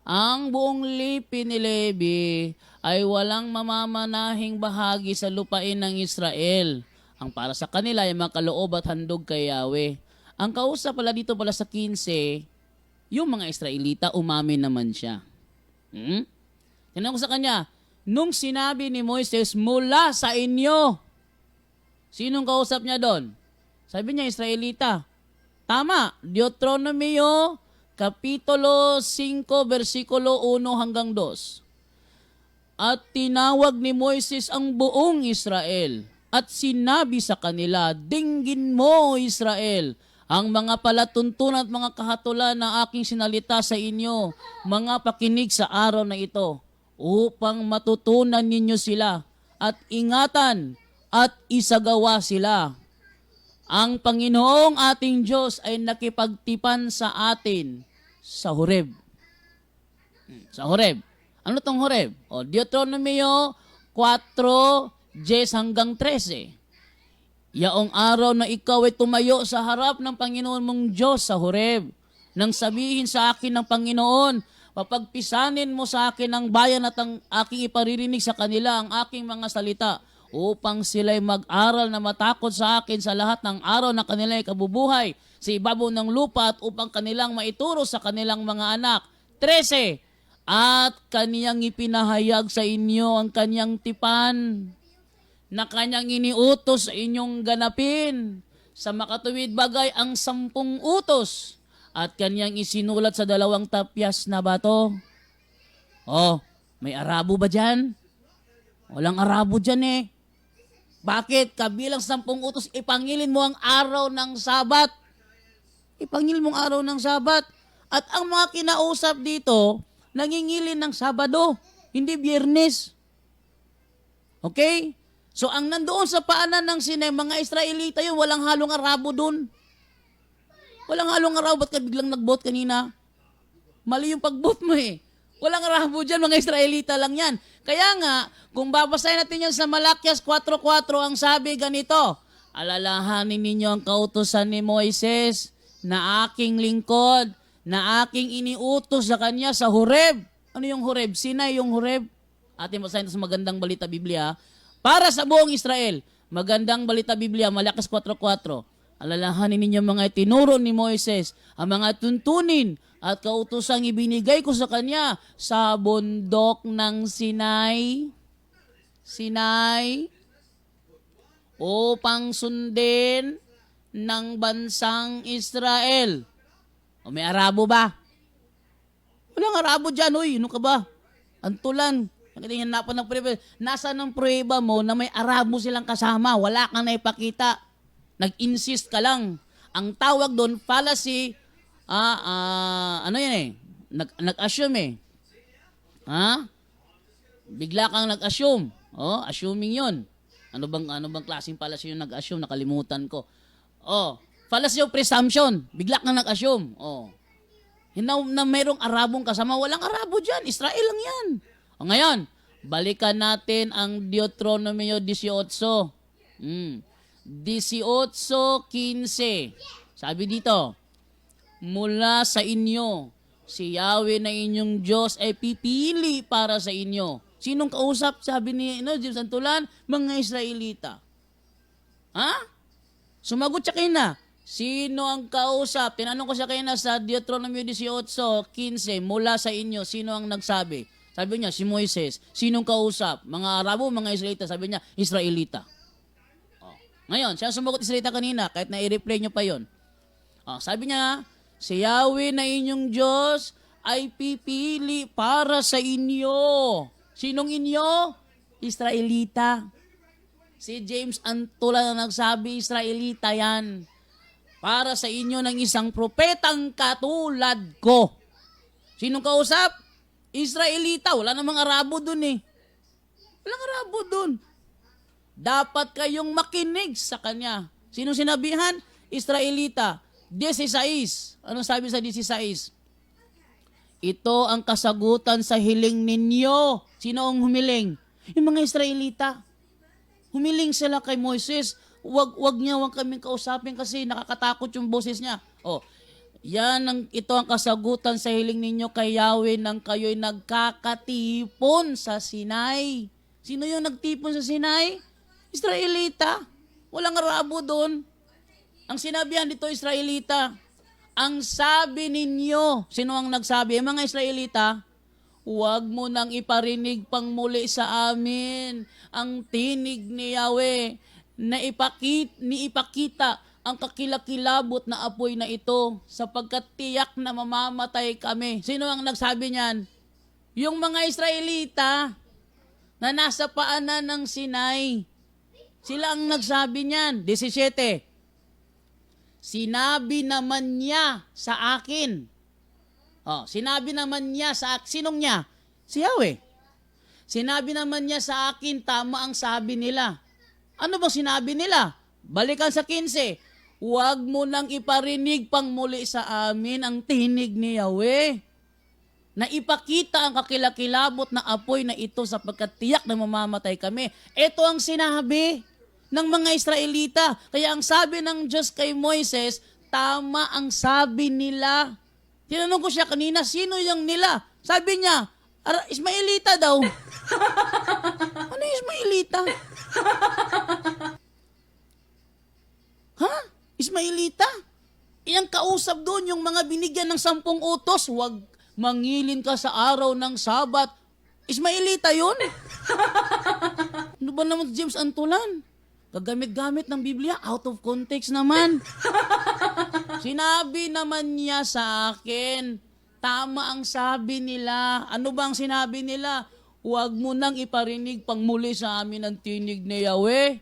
ang buong lipi ni Levi ay walang mamamanahing bahagi sa lupain ng Israel. Ang para sa kanila ay makaloob at handog kay Yahweh. Ang kausap pala dito pala sa 15, yung mga Israelita, umamin naman siya. Tinanong ko sa kanya, nung sinabi ni Moises, mula sa inyo, sinong kausap niya doon? Sabi niya, Israelita. Tama. Deuteronomio, Kapitulo 5, versikulo 1 hanggang 2. At tinawag ni Moises ang buong Israel at sinabi sa kanila, dinggin mo, Israel, ang mga palatuntunan at mga kahatulan na aking sinalita sa inyo, mga pakinig sa araw na ito, upang matutunan ninyo sila at ingatan at isagawa sila. Ang Panginoong ating Diyos ay nakipagtipan sa atin sa Horeb. Sa Horeb. Ano tong Horeb? O, Deuteronomio 4:10 hanggang 13. Yaong araw na ikaw ay tumayo sa harap ng Panginoon mong Diyos sa Horeb, nang sabihin sa akin ng Panginoon, papagpisanin mo sa akin ang bayan at ang aking iparirinig sa kanila ang aking mga salita, upang sila'y mag-aral na matakot sa akin sa lahat ng araw na kanilang kabubuhay sa ibabaw ng lupa at upang kanilang maituro sa kanilang mga anak. 13. At kaniyang ipinahayag sa inyo ang kaniyang tipan na kanyang iniutos sa inyong ganapin. Sa makatuwid bagay ang 10 utos at kaniyang isinulat sa 2 tapyas na bato. Oh, may Arabo ba dyan? Walang Arabo dyan eh. Bakit? Kabilang 10 utos, ipangilin mo ang araw ng Sabat. Ipangilin mo ang araw ng Sabat. At ang mga kinausap dito, nangingilin ng Sabado, hindi Biyernes. Okay? So ang nandoon sa paanan ng Sinai, mga Israelita yun, walang halong Arabo dun. Walang halong Arabo, ba't ka biglang nag-vote kanina? Mali yung pag-vote mo eh. Walang Arabo dyan, mga Israelita lang yan. Kaya nga, kung babasahin natin yan sa Malakias 4:4, ang sabi ganito, alalahanin ninyo ang kautusan ni Moises na aking lingkod, na aking iniutos sa kanya sa Horeb. Ano yung Horeb? Sinai yung Horeb. Ating basahin sa magandang balita Biblia. Para sa buong Israel, magandang balita Biblia, Malakias 4:4. Alalahanin ninyo mga itinuro ni Moises, ang mga tuntunin at kautosang ibinigay ko sa kanya sa bundok ng Sinai. Sinai, upang sundin ng bansang Israel. O may Arabo ba? Walang Arabo dyan, uy. Ano ka ba? Antulan. Hanapan ng prueba. Nasaan ang prueba mo na may Arabo silang kasama? Wala kang naipakita. Nag-insist ka lang. Ang tawag doon, fallacy, ano yan eh? Nag-assume eh. Ha? Bigla kang nag-assume. Oh, assuming yun. Ano bang klaseng fallacy yung nag-assume? Nakalimutan ko. Oh, fallacy of presumption. Bigla kang nag-assume. Oh. Na mayroong Arabong kasama. Walang Arabo dyan. Israel lang yan. O ngayon, balikan natin ang Deuteronomio 18. 18:15. Sabi dito, mula sa inyo, si Yahweh na inyong Diyos ay pipili para sa inyo. Sinong kausap? Sabi ni James Santulan, mga Israelita. Ha? Sumagot siya kayo na. Sino ang kausap? Tinanong ko siya kayo na sa Deuteronomio 18:15, mula sa inyo, sino ang nagsabi? Sabi niya, si Moises. Sinong kausap? Mga Arabo, mga Israelita. Sabi niya, Israelita. Ngayon, siya sumagot Israelita kanina, kahit na i-replay nyo pa yon. Sabi niya, si Yahweh na inyong Diyos ay pipili para sa inyo. Sinong inyo? Israelita. Si James Antula na nagsabi, Israelita yan. Para sa inyo ng isang propetang katulad ko. Sinong kausap? Israelita. Wala namang Arabo dun eh. Walang Arabo dun. Dapat kayong makinig sa kanya. Sinong sinabihan? Israelita. 16. Anong sabi sa 16? Ito ang kasagutan sa hiling ninyo. Sino ang humiling? Yung mga Israelita. Humiling sila kay Moises. Wag kaming kausapin kasi nakakatakot yung boses niya. Ito ang kasagutan sa hiling ninyo kay Yahweh nang kayo'y nagkakatipon sa Sinai. Sino yung nagtipon sa Sinai? Israelita. Walang Arabo doon. Ang sinabihan dito, Israelita. Ang sabi ninyo, sino ang nagsabi? Mga Israelita, huwag mo nang iparinig pang muli sa amin ang tinig ni Yahweh na ipakita ang kakilakilabot na apoy na ito sapagkat tiyak na mamamatay kami. Sino ang nagsabi niyan? Yung mga Israelita na nasa paanan ng Sinai. Sila ang nagsabi niyan. 17. Sinabi naman niya sa akin. Sinabi naman niya sa akin. Sinong niya? Si Yahweh. Sinabi naman niya sa akin, tama ang sabi nila. Ano bang sinabi nila? Balikan sa 15. Huwag mo nang iparinig pang muli sa amin ang tinig ni Yahweh. Na ipakita ang kakilakilabot na apoy na ito sapagkat tiyak na mamamatay kami. Ito ang sinabi ng mga Israelita. Kaya ang sabi ng Diyos kay Moises, tama ang sabi nila. Tinanong ko siya kanina, sino yung nila? Sabi niya, Ismaelita daw. Ano yung Ismaelita? Ha? Ismaelita? Iyang kausap doon yung mga binigyan ng 10 utos. Huwag mangilin ka sa araw ng Sabat. Ismaelita yun? Ano ba naman James Antulan? Gagamit-gamit ng Biblia, out of context naman. Sinabi naman niya sa akin, tama ang sabi nila. Ano ba ang sinabi nila? Huwag mo nang iparinig pang muli sa amin ang tinig ni Yahweh.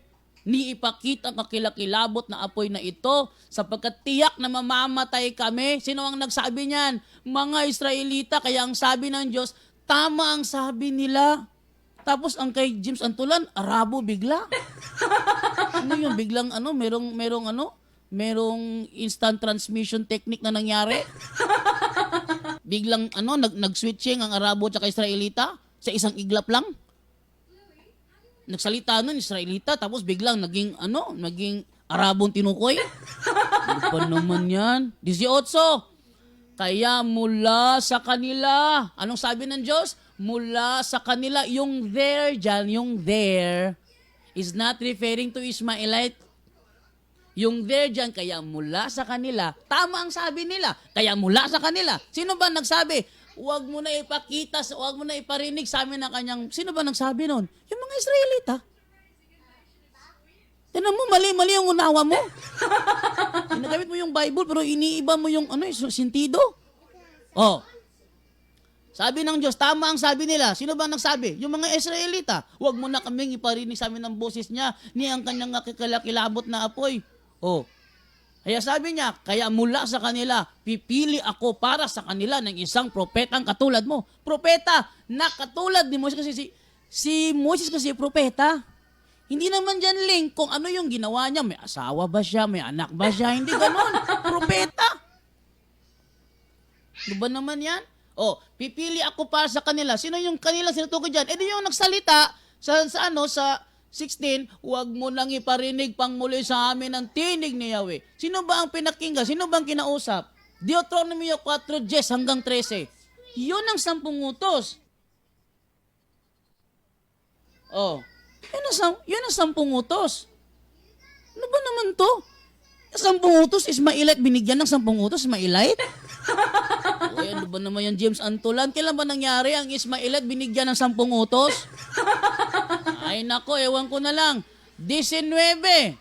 Ni ipakita ang kakilakilabot na apoy na ito sapagkat tiyak na mamamatay kami. Sino ang nagsabi niyan? Mga Israelita. Kaya ang sabi ng Diyos, tama ang sabi nila. Tapos ang kay James Antulan, Arabo bigla. Ano yung biglang merong instant transmission technique na nangyari? Biglang nag-switching ang Arabo at Israelita sa isang iglap lang. Nagsalita nun Israelita tapos biglang naging Arabong tinukoy. Ano pa naman yan? 18. Kaya mula sa kanila, anong sabi ng Diyos? Mula sa kanila, yung there dyan, yung there is not referring to Ismaelite. Yung there dyan, kaya mula sa kanila, tama ang sabi nila, kaya mula sa kanila. Sino ba nagsabi? Huwag mo na ipakita, huwag mo na iparinig sa amin ang kanyang, sino ba nagsabi nun? Yung mga Israelita. Tinan mo, mali-mali yung unawa mo. Ginagamit mo yung Bible, pero iniiba mo yung sentido. Sabi ng Diyos, tama ang sabi nila. Sino ba nagsabi? Yung mga Israelita. Huwag mo na kaming iparinig sa amin ang boses niya, ni ang kanyang kakilakilabot na apoy. Kaya sabi niya, kaya mula sa kanila, pipili ako para sa kanila ng isang propetang katulad mo. Propeta na katulad ni Moises kasi si Moises kasi propeta. Hindi naman dyan link kung ano yung ginawa niya. May asawa ba siya? May anak ba siya? Hindi ganun. Propeta. Di ba naman yan? Pipili ako para sa kanila. Sino yung kanila sinutukoy dyan? Di yung nagsalita sa 16, huwag mo nang iparinig pang muli sa amin ang tinig ni Yahweh. Sino ba ang pinakinggan? Sino bang kinausap? Deuteronomy 4:10 hanggang 13. Yun ang 10 utos. Yun ang 10 utos. Ano ba naman to? 10 utos, Ismaelite, binigyan ng 10 utos, Ismaelite? Ano ba naman yung James Antulan? Kailan ba nangyari ang Ismaelite binigyan ng 10 utos? Ay nako, ewan ko na lang. 19.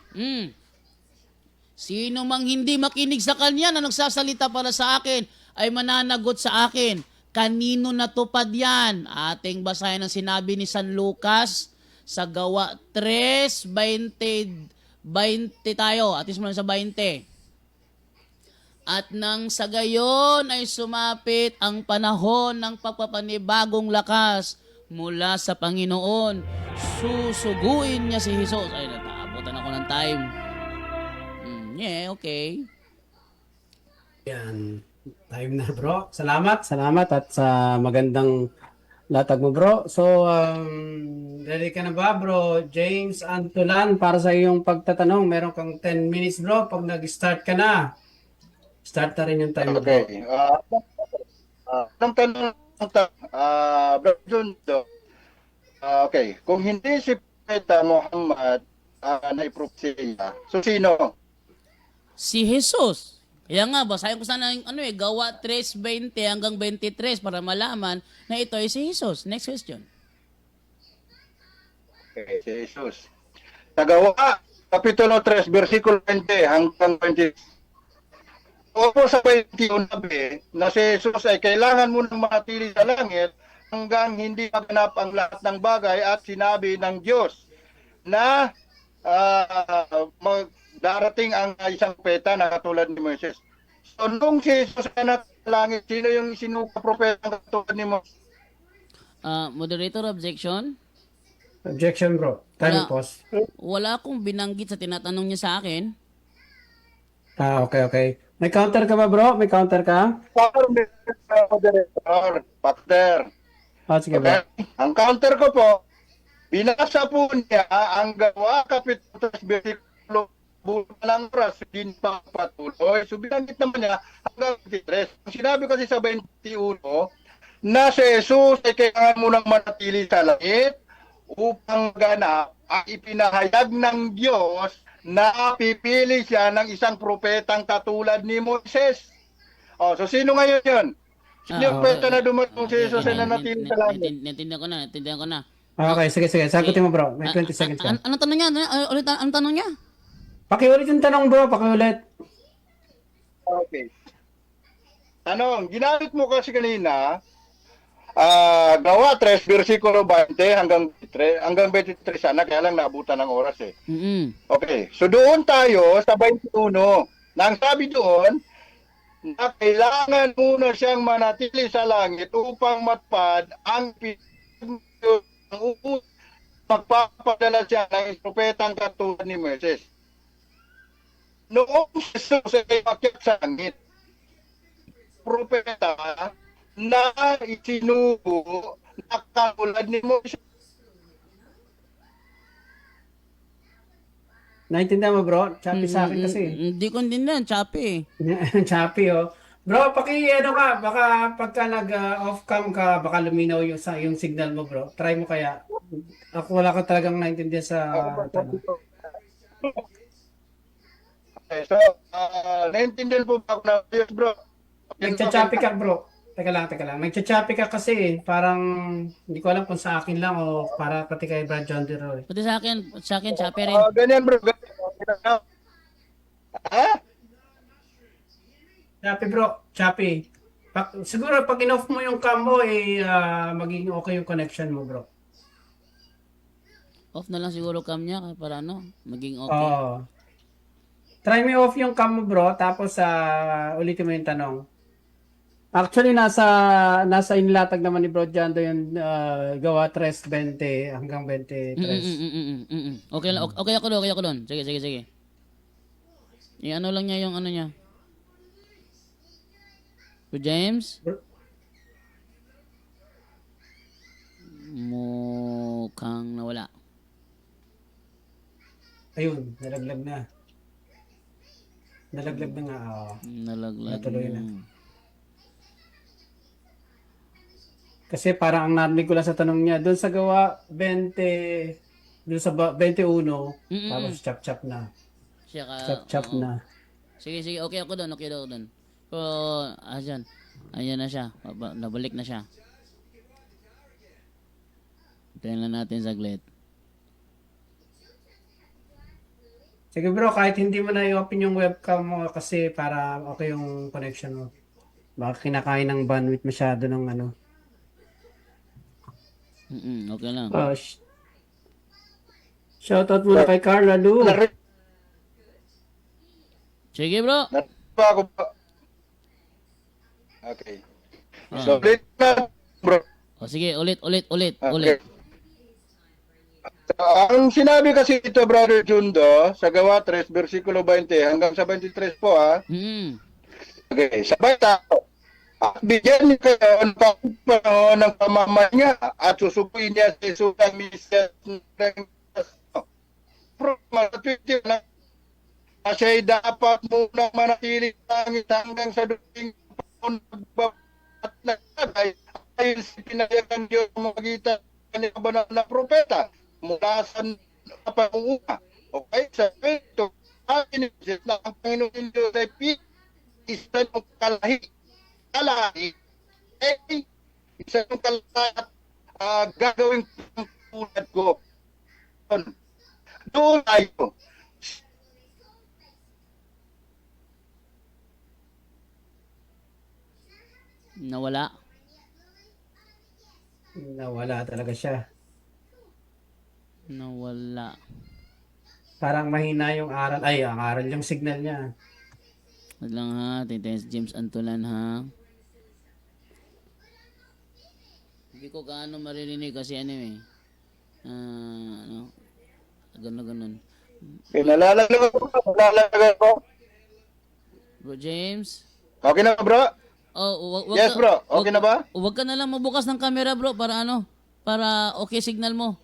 Sino mang hindi makinig sa kanya na nagsasalita para sa akin ay mananagot sa akin. Kanino natupad yan? Ating basahin ang sinabi ni San Lucas sa Gawa 3:20 tayo. Atis mo lang sa 20. At nang sa gayon ay sumapit ang panahon ng pagpapanibagong lakas mula sa Panginoon. Susuguin niya si Jesus. Ay, nataabutan ako ng time. Okay. Yan. Time na bro. Salamat at sa magandang latag mo bro. So, ready ka na ba bro? James Antulan, para sa iyong pagtatanong, meron kang 10 minutes bro. Pag nag-start ka na, start na rin yung time. Okay. Ang tanong Brother Jundo, okay, kung hindi si Propeta Muhammad na-propesya, so sino? Si Jesus. Kaya nga, basahin ko sana yung Gawa 3:20 hanggang 23 para malaman na ito ay si Jesus. Next question. Okay, si Jesus. Sa Gawa Kapitulo 3, versikulo 20 hanggang 20. Opo sa 21 na si Jesus ay kailangan mo nang manatili sa langit hanggang hindi maganap ang lahat ng bagay at sinabi ng Diyos na darating ang isang propeta na katulad ni Moises. So nung si Jesus ay nasa langit, sino yung isinuka propeta na katulad ni Moises? Moderator, objection? Objection, bro. Time Wala. pause. Wala akong binanggit sa tinatanong niya sa akin. Okay. May counter ka ba, bro? May counter ka? Pastor. Sige, bro. Okay. Ang counter ko po, binasa po niya ang Gawa Kapitulo 3, versikulo ng oras, din pa patuloy. So binanggit naman niya hanggang 23. Ang sinabi kasi sa 21, na si Jesus ay kailangan mo nang manatili sa langit upang ganap ang ipinahayag ng Diyos na pipili siya ng isang propetang katulad ni Moises. So sino ngayon yun? Sino yung propeta na dumatong si Jesus ay nanatili sa langit? Naintindihan ko na. Okay, sige. Sagutin mo, bro. May 20 seconds ka. Anong tanong niya? Ulit, anong tanong niya? Pakiulit yung tanong, bro. Pakiulit. Okay. Tanong, ginamit mo kasi kanina, Gawa 3, versikulo 20 hanggang 23 sana, kaya lang naabutan ng oras eh. Okay, so doon tayo sa 21, nang sabi doon, na kailangan muna siyang manatili sa langit upang matupad ang magpapadala siya ng propetang katulad ni Moises. Noong Jesus ay akyat sa langit, propeta na isinugo na katulad ni Moises. Naintindihan mo, bro? Choppy sa akin kasi. Hindi ko din yan, choppy. Choppy, oh. Bro, baka pagka nag-off cam ka, baka luminaw yung signal mo, bro. Try mo kaya. Ako wala ka talagang naintindihan sa tanong. Okay, so, naintindihan po ba ako na, yes bro? Nagchachappy ka, bro. Teka lang. Nagchachappy ka kasi, parang, hindi ko alam kung sa akin lang o para pati kay Brad John Dero. Pati sa akin, choppy rin. Ganyan bro, ganyan. Choppy, bro. Choppy. Siguro, pag in-off mo yung cam mo, magiging okay yung connection mo, bro. Off na lang siguro cam niya para maging okay. Oo. Try me off yung cam mo, bro. Tapos, ulitin mo yung tanong. Actually, nasa inilatag naman ni Bro Jando yung Gawa 3:20 hanggang 23. Okay ako doon. Sige. I-ano lang niya yung ano niya. Bro James? Mukhang nawala. Ayun, nalaglag na. Nalaglag na nga. Nalaglag. Natuloy na. Kasi parang ang narinig ko lang sa tanong niya, doon sa Gawa 20, doon sa 21, tapos chop na. Chop na. Sige, okay ako doon. Pero, ayan na siya. Nabalik na siya. Tingnan natin saglit. Sige bro, kahit hindi mo na i-open yung webcam mo kasi para okay yung connection mo. Baka kinakain ng bandwidth masyado ng ano. Okay lang. Shoutout muna kay Carla Lu. Sige bro. Ako pa. Okay. So, ulit na, bro. Sige, ulit. Okay. Ang sinabi kasi ito, Brother Jundo, sa Gawa 3, versikulo 20 hanggang sa 23 po, ha? Okay, sabay tao. At bigyan niya kayo ng panahon ng pamamanya at susubuin niya sa isutang misya ng na siya'y dapat munang manatili langit hanggang sa duting at nagkagay ayon sa pinayagan Diyos magitan ng banal na propeta mula sa pangunguna. Okay? Sa ito, ang inisit na ang Panginoon Diyos ay isa ng kalahi, isa ng kalahi at gagawin tulad ko. Doon tayo iglesia. Nawala. Parang mahina yung aral. Ay, ang aral yung signal niya. Wait lang ha, Tita James Antulan ha. Hindi ko gaano maririnig kasi ano eh. Ano? Ganun. Nalalagay ko. Bro James? Okay na bro? Oh, Yes bro, okay na ba? Huwag ka na lang mabukas ng camera bro para ano? Para okay signal mo.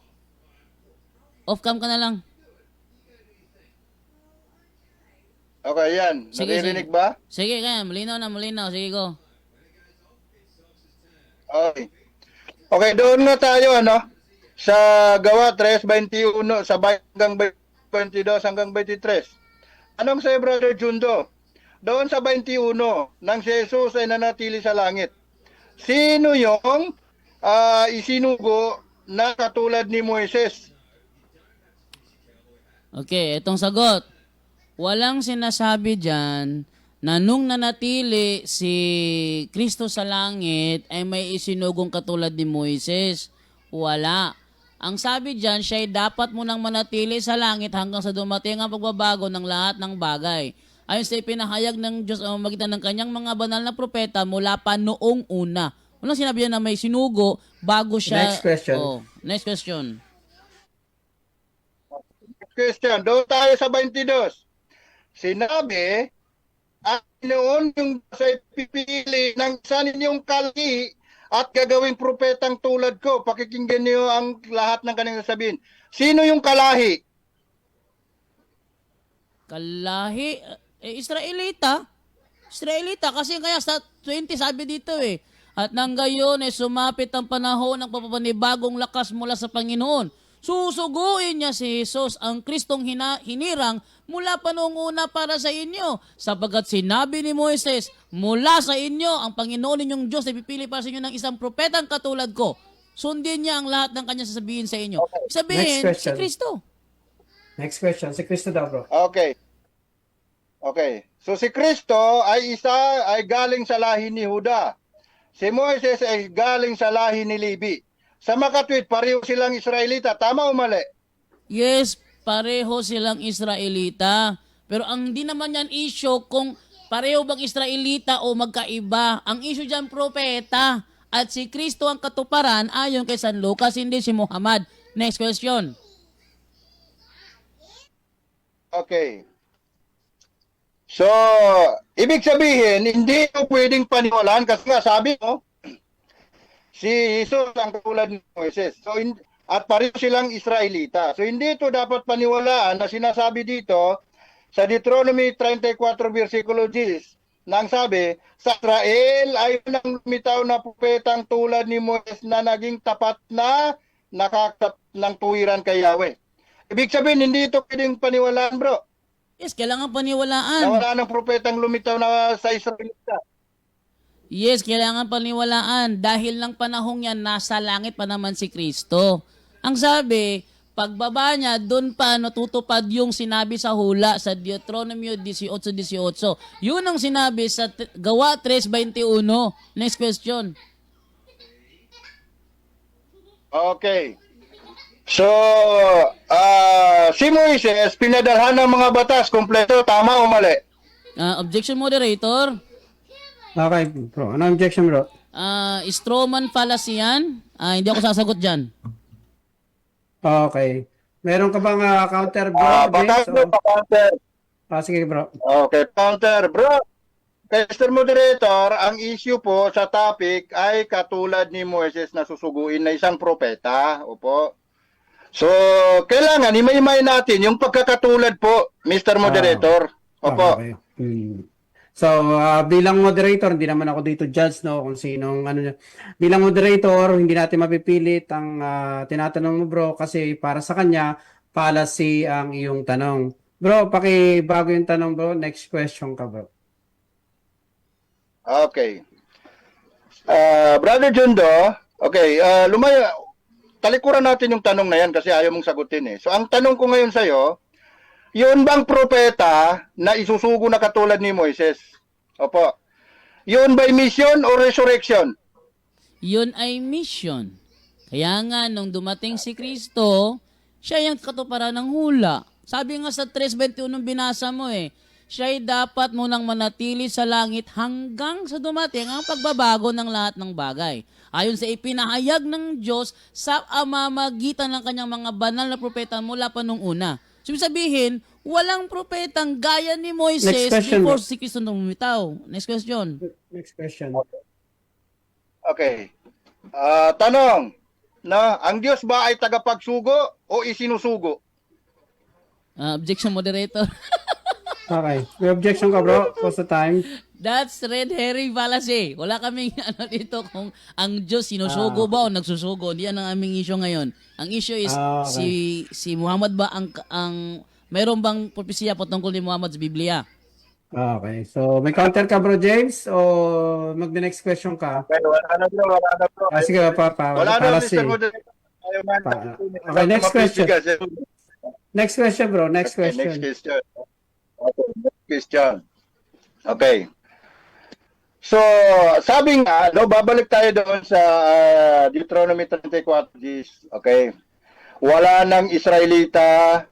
Off cam ka na lang. Okay, yan. Sige, Naririnig sige. ba? Sige kaya, malinaw. Sige go. Okay. Okay, doon na tayo sa Gawa 3:21 sa hanggang 22 hanggang 23. Anong sa'yo, Brother Jundo? Doon sa 21, nang si Jesus ay nanatili sa langit. Sino yung isinugo na katulad ni Moises? Okay, itong sagot. Walang sinasabi dyan na nung nanatili si Kristo sa langit ay may isinugong katulad ni Moises. Wala. Ang sabi dyan, siya ay dapat munang manatili sa langit hanggang sa dumating ang pagbabago ng lahat ng bagay. Ayon sa ipinahayag ng Diyos o magitan ng kanyang mga banal na propeta mula pa noong una. Walang sinabi yan na may sinugo bago siya... Next question. Oh, next question. Christian, doon tayo sa 22. Sinabi, ang noon yung sa ipipili ng isa ninyong kalahi at gagawing propetang tulad ko. Pakikinggan niyo ang lahat ng kanilang sabihin. Sino yung kalahi? Kalahi, Israelita. Israelita kasi kaya sa 20 sabi dito eh. At nang gayon ay sumapit ang panahon ng papapanibagong lakas mula sa Panginoon. Susuguin niya si Jesus, ang Kristong hinirang mula pa noong una para sa inyo. Sapagkat sinabi ni Moises, mula sa inyo, ang Panginoon ninyong Diyos ay pipili para sa inyo ng isang propetang katulad ko. Sundin niya ang lahat ng kanya sasabihin sa inyo. Sabihin, Next si question. Kristo. Next question. Si Cristo daw, bro. Okay. Okay. So si Kristo ay galing sa lahi ni Juda. Si Moises ay galing sa lahi ni Levi. Sa makatwid, pareho silang Israelita. Tama o mali? Yes, pareho silang Israelita. Pero ang di naman yan issue kung pareho bang Israelita o magkaiba. Ang issue dyan, propeta. At si Kristo ang katuparan ayon kay San Lucas, hindi si Muhammad. Next question. Okay. So, ibig sabihin, hindi mo pwedeng paniwalaan kasi nga sabi mo, si Jesus ang katulad ni Moises. So, at pareho silang Israelita. So, hindi ito dapat paniwalaan na sinasabi dito sa Deuteronomy 34 versikulo 10 nang sabi, sa Israel ay nang lumitaw na propetang tulad ni Moises na naging tapat na nakakatap ng tuwiran kay Yahweh. Ibig sabihin, hindi ito pwedeng paniwalaan, bro. Yes, kailangan paniwalaan. Na wala ng propetang lumitaw na sa Israelita. Yes, kailangan paniwalaan. Dahil lang panahong yan, nasa langit pa naman si Kristo. Ang sabi, pagbaba niya, doon pa natutupad yung sinabi sa hula sa Deuteronomy 18:18. Yun ang sinabi sa Gawa 3:21. Next question. Okay. So, si Moises, pinadalhan ng mga batas, kompleto, tama o mali? Objection moderator. Okay, bro. Ano objection, bro? Strawman fallacy yan. Hindi ako sasagot dyan. Okay. Meron ka bang counter, bro? Batas James? mo, counter. Sige, bro. Okay, counter. Bro, Mr. Moderator, ang issue po sa topic ay katulad ni Moises na susuguin na isang propeta. Opo. So, kailangan imay-imay natin yung pagkakatulad po, Mr. Moderator. Opo. Okay. So, bilang moderator, hindi naman ako dito judge, no, kung sinong ano niya. Bilang moderator, hindi natin mapipilit ang tinatanong mo, bro, kasi para sa kanya, fallacy ang iyong tanong. Bro, bago yung tanong, bro, next question ka, bro. Okay. Brother Jundo, okay, talikuran natin yung tanong na yan kasi ayaw mong sagutin eh. So, ang tanong ko ngayon sa'yo, yun bang propeta na isusugo na katulad ni Moises? Opo. Yun by mission or resurrection? Yun ay mission. Kaya nga, nung dumating si Kristo, siya yung katuparan ng hula. Sabi nga sa 3:21 nung binasa mo siya'y dapat munang manatili sa langit hanggang sa dumating ang pagbabago ng lahat ng bagay. Ayon sa ipinahayag ng Diyos sa amamagitan ng kanyang mga banal na propeta mula pa nung una. So, ibig sabihin, walang propetang gaya ni Moises Next question. before si Kristo lumitaw. Next question. Next question. Okay. Tanong, ang Diyos ba ay tagapagsugo o isinusugo? Objection, moderator. Okay. May objection ka, bro? What's the time? That's red herring fallacy. Wala kaming dito kung ang Diyos sinusugo ba o nagsusugo. Hindi yan ang aming issue ngayon. Ang issue is Okay. si Muhammad ba ang mayroon bang propesya patungkol ni Muhammad sa Biblia? Okay. So, may counter ka, bro James? O mag-next question ka? Okay, wala na bro. Sige, Wala na, fallacy. Mr. Moderator. Ayaw na. Okay, next question. Next question, bro. Next Okay, next question. question. Okay, next question. Okay. So, sabi nga, babalik tayo doon sa Deuteronomy 34:10. Okay. Wala nang Israelita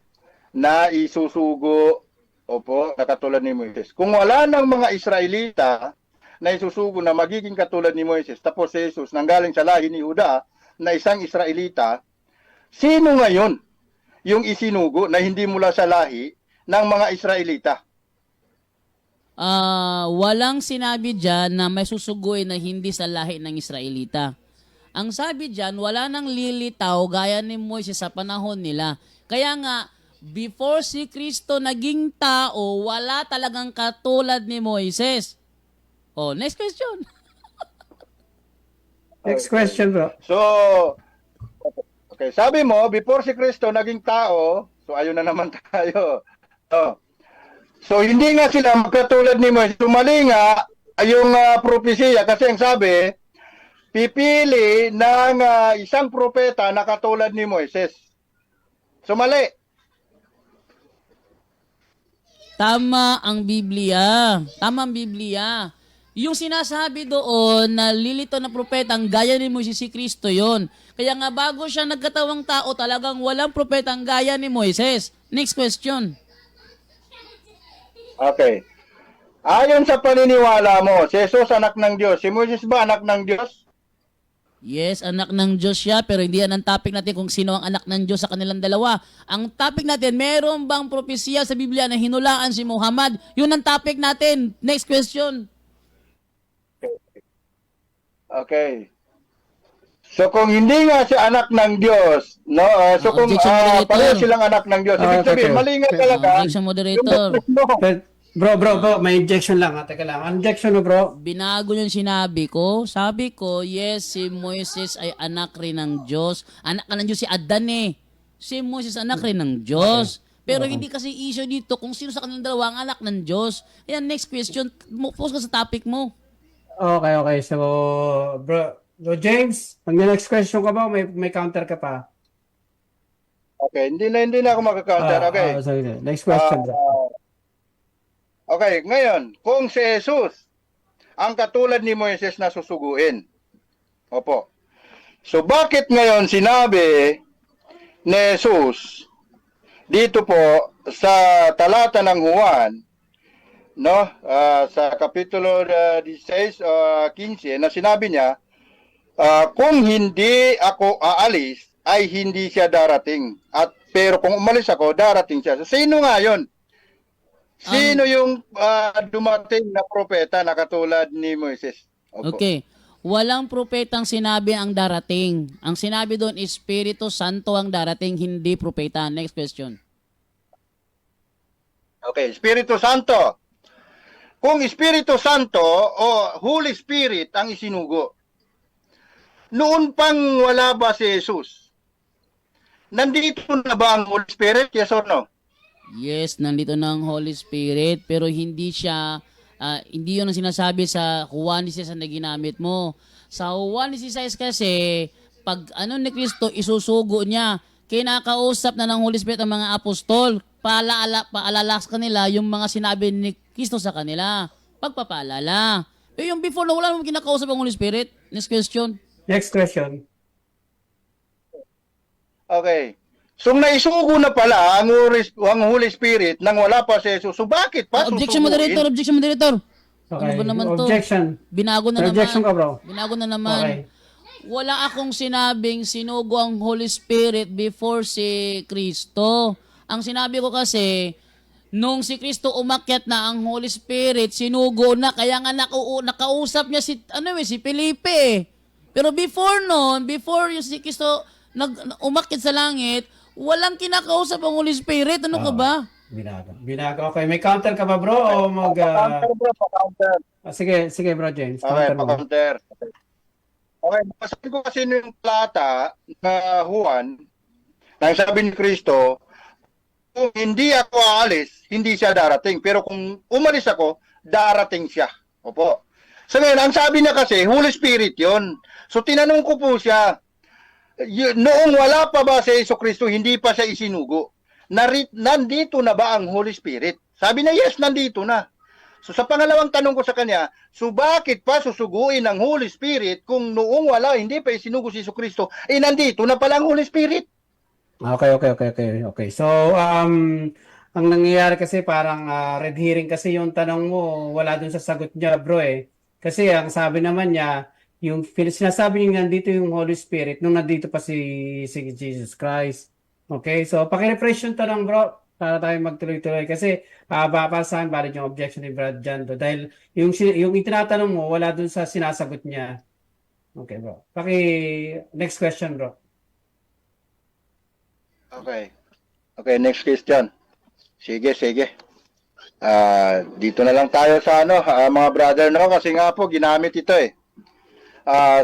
na isusugo, na katulad ni Moises. Kung wala nang mga Israelita na isusugo na magiging katulad ni Moises, tapos si Jesus nanggaling sa lahi ni Juda na isang Israelita, sino ngayon yung isinugo na hindi mula sa lahi ng mga Israelita? Walang sinabi dyan na may susuguin na hindi sa lahi ng Israelita. Ang sabi dyan, wala nang lilitaw gaya ni Moises sa panahon nila. Kaya nga, before si Kristo naging tao, wala talagang katulad ni Moises. Next question. Next question, bro. So, okay, sabi mo, before si Kristo naging tao, so ayun na naman tayo. So, hindi nga sila magkatulad ni Moises. Mali nga yung propesya kasi ang sabi, pipili ng isang propeta na katulad ni Moises. So, mali. Tama ang Biblia. Tama ang Biblia. Yung sinasabi doon na lilito na propeta, ang gaya ni Moises si Kristo yon. Kaya nga bago siya nagkatawang tao, talagang walang propeta ang gaya ni Moises. Next question. Okay. Ayon sa paniniwala mo, si Jesus anak ng Diyos. Si Moises ba anak ng Diyos? Yes, anak ng Diyos siya, pero hindi yan ang topic natin kung sino ang anak ng Diyos sa kanilang dalawa. Ang topic natin, meron bang propesya sa Biblia na hinulaan si Muhammad? Yun ang topic natin. Next question. Okay. So kung hindi nga siya anak ng Diyos, no? So kung Objection, moderator. pareho silang anak ng Diyos, ibig sabihin, Okay. mali nga talaga. Objection, moderator. Bro, may injection lang. Teka lang. Injection mo, bro. Binago yung sinabi ko. Sabi ko, yes, si Moises ay anak rin ng Diyos. Anak ka ng Diyos si Adan Si Moises anak rin ng Diyos. Pero hindi kasi issue dito kung sino sa kanilang dalawa ang anak ng Diyos. Ayan, next question. Focus ka sa topic mo. Okay. So, bro James, pag may next question ka ba, may counter ka pa? Okay, hindi na ako makakounter. Okay. Sorry. Next question, bro. Okay, ngayon, kung si Jesus ang katulad ni Moises na susuguin. Opo. So bakit ngayon sinabi ni Jesus dito po sa talata ng Juan, no, sa kapitulo 16 15 na sinabi niya, kung hindi ako aalis ay hindi siya darating. Pero kung umalis ako, darating siya. So sino nga 'yon? Sino yung dumating na propeta na katulad ni Moises? Opo. Okay. Walang propetang sinabi ang darating. Ang sinabi doon, Espiritu Santo ang darating, hindi propeta. Next question. Okay, Espiritu Santo. Kung Espiritu Santo o Holy Spirit ang isinugo, noon pang wala ba si Jesus? Nandito na ba ang Holy Spirit? Yes or no? Yes, nandito na ang Holy Spirit, pero hindi siya, hindi yun ang sinasabi sa Juan 16 na ginamit mo. Sa Juan 16 kasi, pag ni Kristo, isusugo niya, kinakausap na ng Holy Spirit ang mga apostol, paalala sa kanila yung mga sinabi ni Kristo sa kanila. Pagpapaalala. Pero yung before na wala naman kinakausap ang Holy Spirit. Next question. Next question. Okay. So naisugo na pala ang Holy Spirit nang wala pa si Jesus. So bakit pa Objection, susuguin? moderator. Objection, moderator. Okay. Ano ba naman to? Objection. Binago na Objection naman. ka, bro. Binago na naman. Okay. Wala akong sinabing sinugo ang Holy Spirit before si Kristo. Ang sinabi ko kasi, nung si Kristo umakyat na ang Holy Spirit, sinugo na, kaya nga nakausap niya si Felipe. Pero before yung si Kristo umakyat sa langit, walang kinakausap ang Holy Spirit. Ano ka ba? Binago. Okay. May counter ka ba, bro? O mag... Counter, bro, counter. Sige, bro James. Okay, Counter mo. counter. Okay, basahin ko kasi yung plata na Juan, nang sabi ni Kristo, kung hindi ako aalis, hindi siya darating. Pero kung umalis ako, darating siya. Opo. So ngayon, ang sabi niya kasi, Holy Spirit yon. So tinanong ko po siya, noong wala pa ba si Jesucristo, hindi pa siya isinugo, nandito na ba ang Holy Spirit? Sabi niya, yes, nandito na. So sa pangalawang tanong ko sa kanya, so bakit pa susuguin ang Holy Spirit kung noong wala, hindi pa isinugo si Jesucristo, nandito na pala ang Holy Spirit? Okay. So, ang nangyayari kasi parang red herring kasi yung tanong mo, wala dun sa sagot niya, bro eh. Kasi ang sabi naman niya, yung sinasabi niya nandito yung Holy Spirit nung nandito pa si Jesus Christ. Okay, so paki-refresh yung tanong, bro, para tayo magtuloy-tuloy kasi babasahan valid yung objection ni Brad Jando dahil yung itinatanong mo wala dun sa sinasagot niya. Okay, bro. Next question, bro. Okay, next question. Sige. Dito na lang tayo sa mga brother, no? Kasi nga po, ginamit ito eh.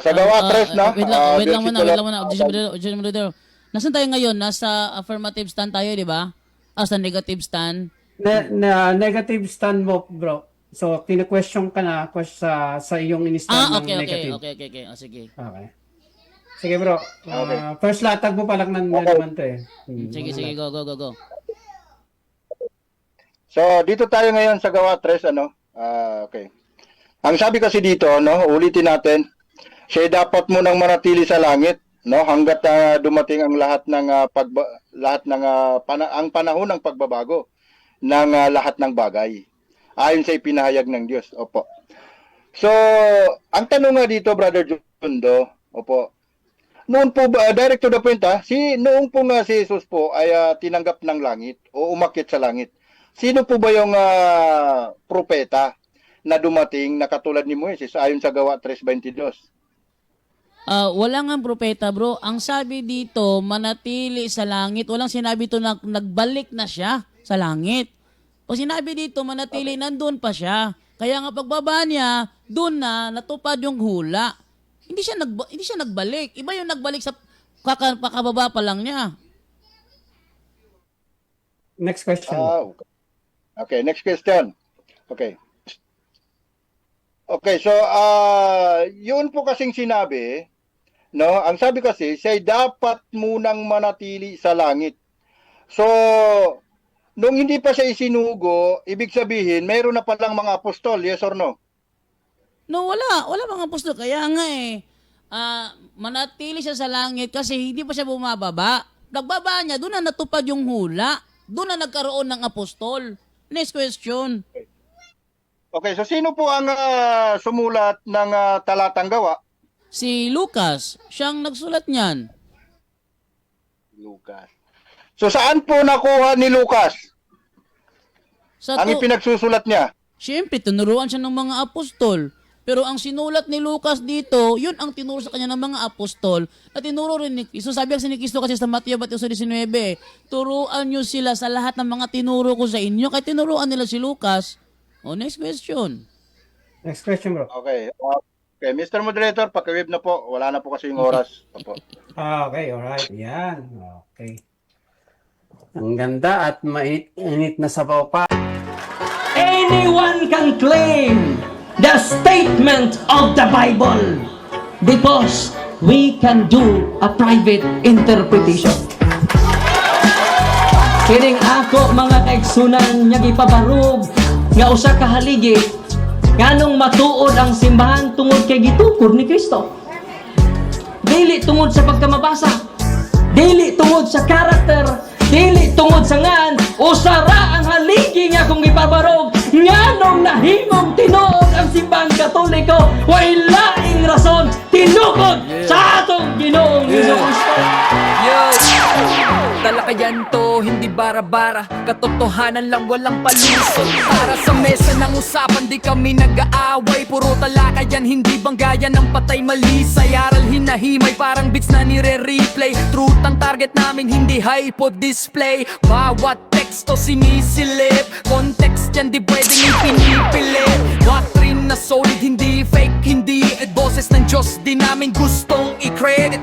Sa gawa 3, no? Wait lang muna. Objection, moderator. Nasaan tayo ngayon? Nasa affirmative stand tayo, di ba? Sa negative stand. Negative stand mo, bro. So, kina-question ka na sa iyong in-stand ng negative. Okay. Sige. Okay. Sige, bro. Okay. First latag mo pa lang naman to eh. Sige, go. So, dito tayo ngayon sa gawa 3, okay. Ang sabi kasi dito, ulitin natin, siya dapat munang manatili sa langit, hanggat dumating ang lahat ng ang panahon ng pagbabago ng lahat ng bagay. Ayon sa ipinahayag ng Diyos. Opo. So, ang tanong nga dito, Brother Jundo, opo. Noon po ba, direct to the point noong po nga si Jesus po ay tinanggap ng langit o umakyat sa langit. Sino po ba yung propeta na dumating na katulad ni Moises ayon sa gawa 3:22? Wala nga propeta, bro. Ang sabi dito, manatili sa langit. Walang sinabi to na nagbalik na siya sa langit. Pag sinabi dito, manatili, nandun pa siya. Kaya nga pagbaba niya, doon na natupad yung hula. Hindi siya nagbalik. Iba yung nagbalik sa pakababa pa lang niya. Next question. Okay, next question. Okay, so yun po kasing sinabi, ang sabi kasi, siya dapat munang manatili sa langit. So, nung hindi pa siya isinugo, ibig sabihin, mayroon na palang mga apostol, yes or no? No, wala mga apostol. Kaya nga manatili siya sa langit kasi hindi pa siya bumababa. Nagbaba niya, doon na natupad yung hula. Doon na nagkaroon ng apostol. Next question. Okay, so sino po ang sumulat ng talatang gawa? Si Lucas. Siyang nagsulat niyan. Lucas. So saan po nakuha ni Lucas Sa ang ipinagsusulat niya? Siyempre, tinuruan siya ng mga apostol. Pero ang sinulat ni Lucas dito, yun ang tinuro sa kanya ng mga apostol at tinuro rin ni Cristo. Sabi kasi ni Cristo kasi sa Mateo 19, turuan nyo sila sa lahat ng mga tinuro ko sa inyo. Kaya tinuruan nila si Lucas. Next question. Next question, bro. Okay. Okay, Mr. Moderator, paki-wave na po. Wala na po kasi yung oras. Opo. Okay, alright. Yan. Okay. Ang ganda at mainit na sabaw pa. Anyone can claim the statement of the Bible because we can do a private interpretation. Kining ako mga kaigsunan nga gipabarog nga usa ka haligi nganong matuod ang simbahan tungod kay gitukod ni Kristo. Dili tungod sa pagkamabasa, dili tungod sa karakter, dili tungod sa ngan, usara ang haligi nga kung ipabarog, nganong nahimong tinuod ang simbang Katoliko, way laing rason, tinukod sa atong Ginoong Hesus-Kristo. Yo! Talakayan to, hindi bara-bara, katotohanan lang walang palusot. Para sa mesa ng usapan, di kami nag-aaway, puro talakayan, hindi banggayan ng patay malisay. Aral hinahimay, parang beats na nire-replay. Truth ang target namin, hindi hypo display. Bawat teksto sinisilip, context yan di pwedeng ipinipilit. Doctrine na solid, hindi fake, hindi at boses ng Diyos, di namin gustong i-credit.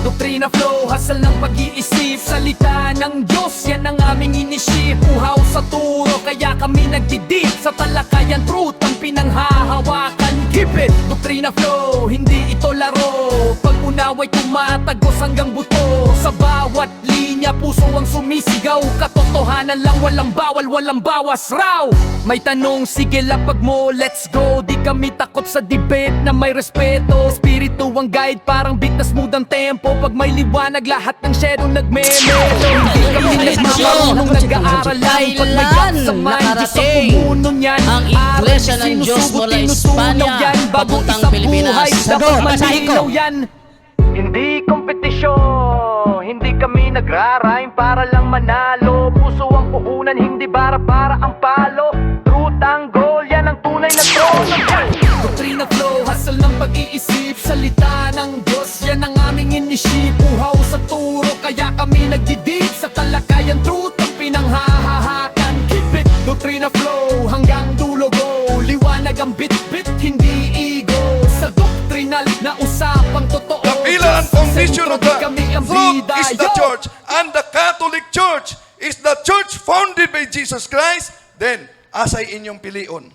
Doktrina flow, hasal ng pag-iisip, salita ng Diyos, yan ang aming inisip. Uhaw sa turo, kaya kami nagdidip sa talakayan, truth ang pinanghahawakan. Keep it! Doktrina flow, hindi ito laro. Pag-unaway tumatagos hanggang buto. Sa bawat linya, puso ang sumisigaw. Katotohanan lang, walang bawal, walang bawas raw. May tanong, sige lapag mo, let's go. Di kami takot sa debate na may respeto. Espiritu ang guide, parang beat na smooth ang tempo. Pag may liwanag, lahat ng shadow nagmemeto. Hindi kami nagmamarunong nag-aaral lang. Pag may gap sa mind, Diyos ang pumuno niyan. Ang Iglesia ng Diyos mula Espanya papuntang Pilipinas. Dapat malinaw yan. Hindi kompetisyon, hindi kami nagrarime para lang manalo. Puso ang puhunan, hindi bara-bara ang palo. Truth ang goal, yan ang tunay na trono. Doktrina flow, hasal ng pag-iisip, salita ng Diyos, yan ang aming inisip. Uhaw sa turo, kaya kami nagdidip sa talakayan, truth ang pinanghahahakan. Keep it, doktrina flow, hanggang dulo go. Liwanag ang bit-bit, hindi ego. Sa doktrinal na usapang totoo. The pillar and foundation of the Kami ang truth bida. is the Yo! church, and the Catholic Church is the church founded by Jesus Christ. Then, asay inyong pilion.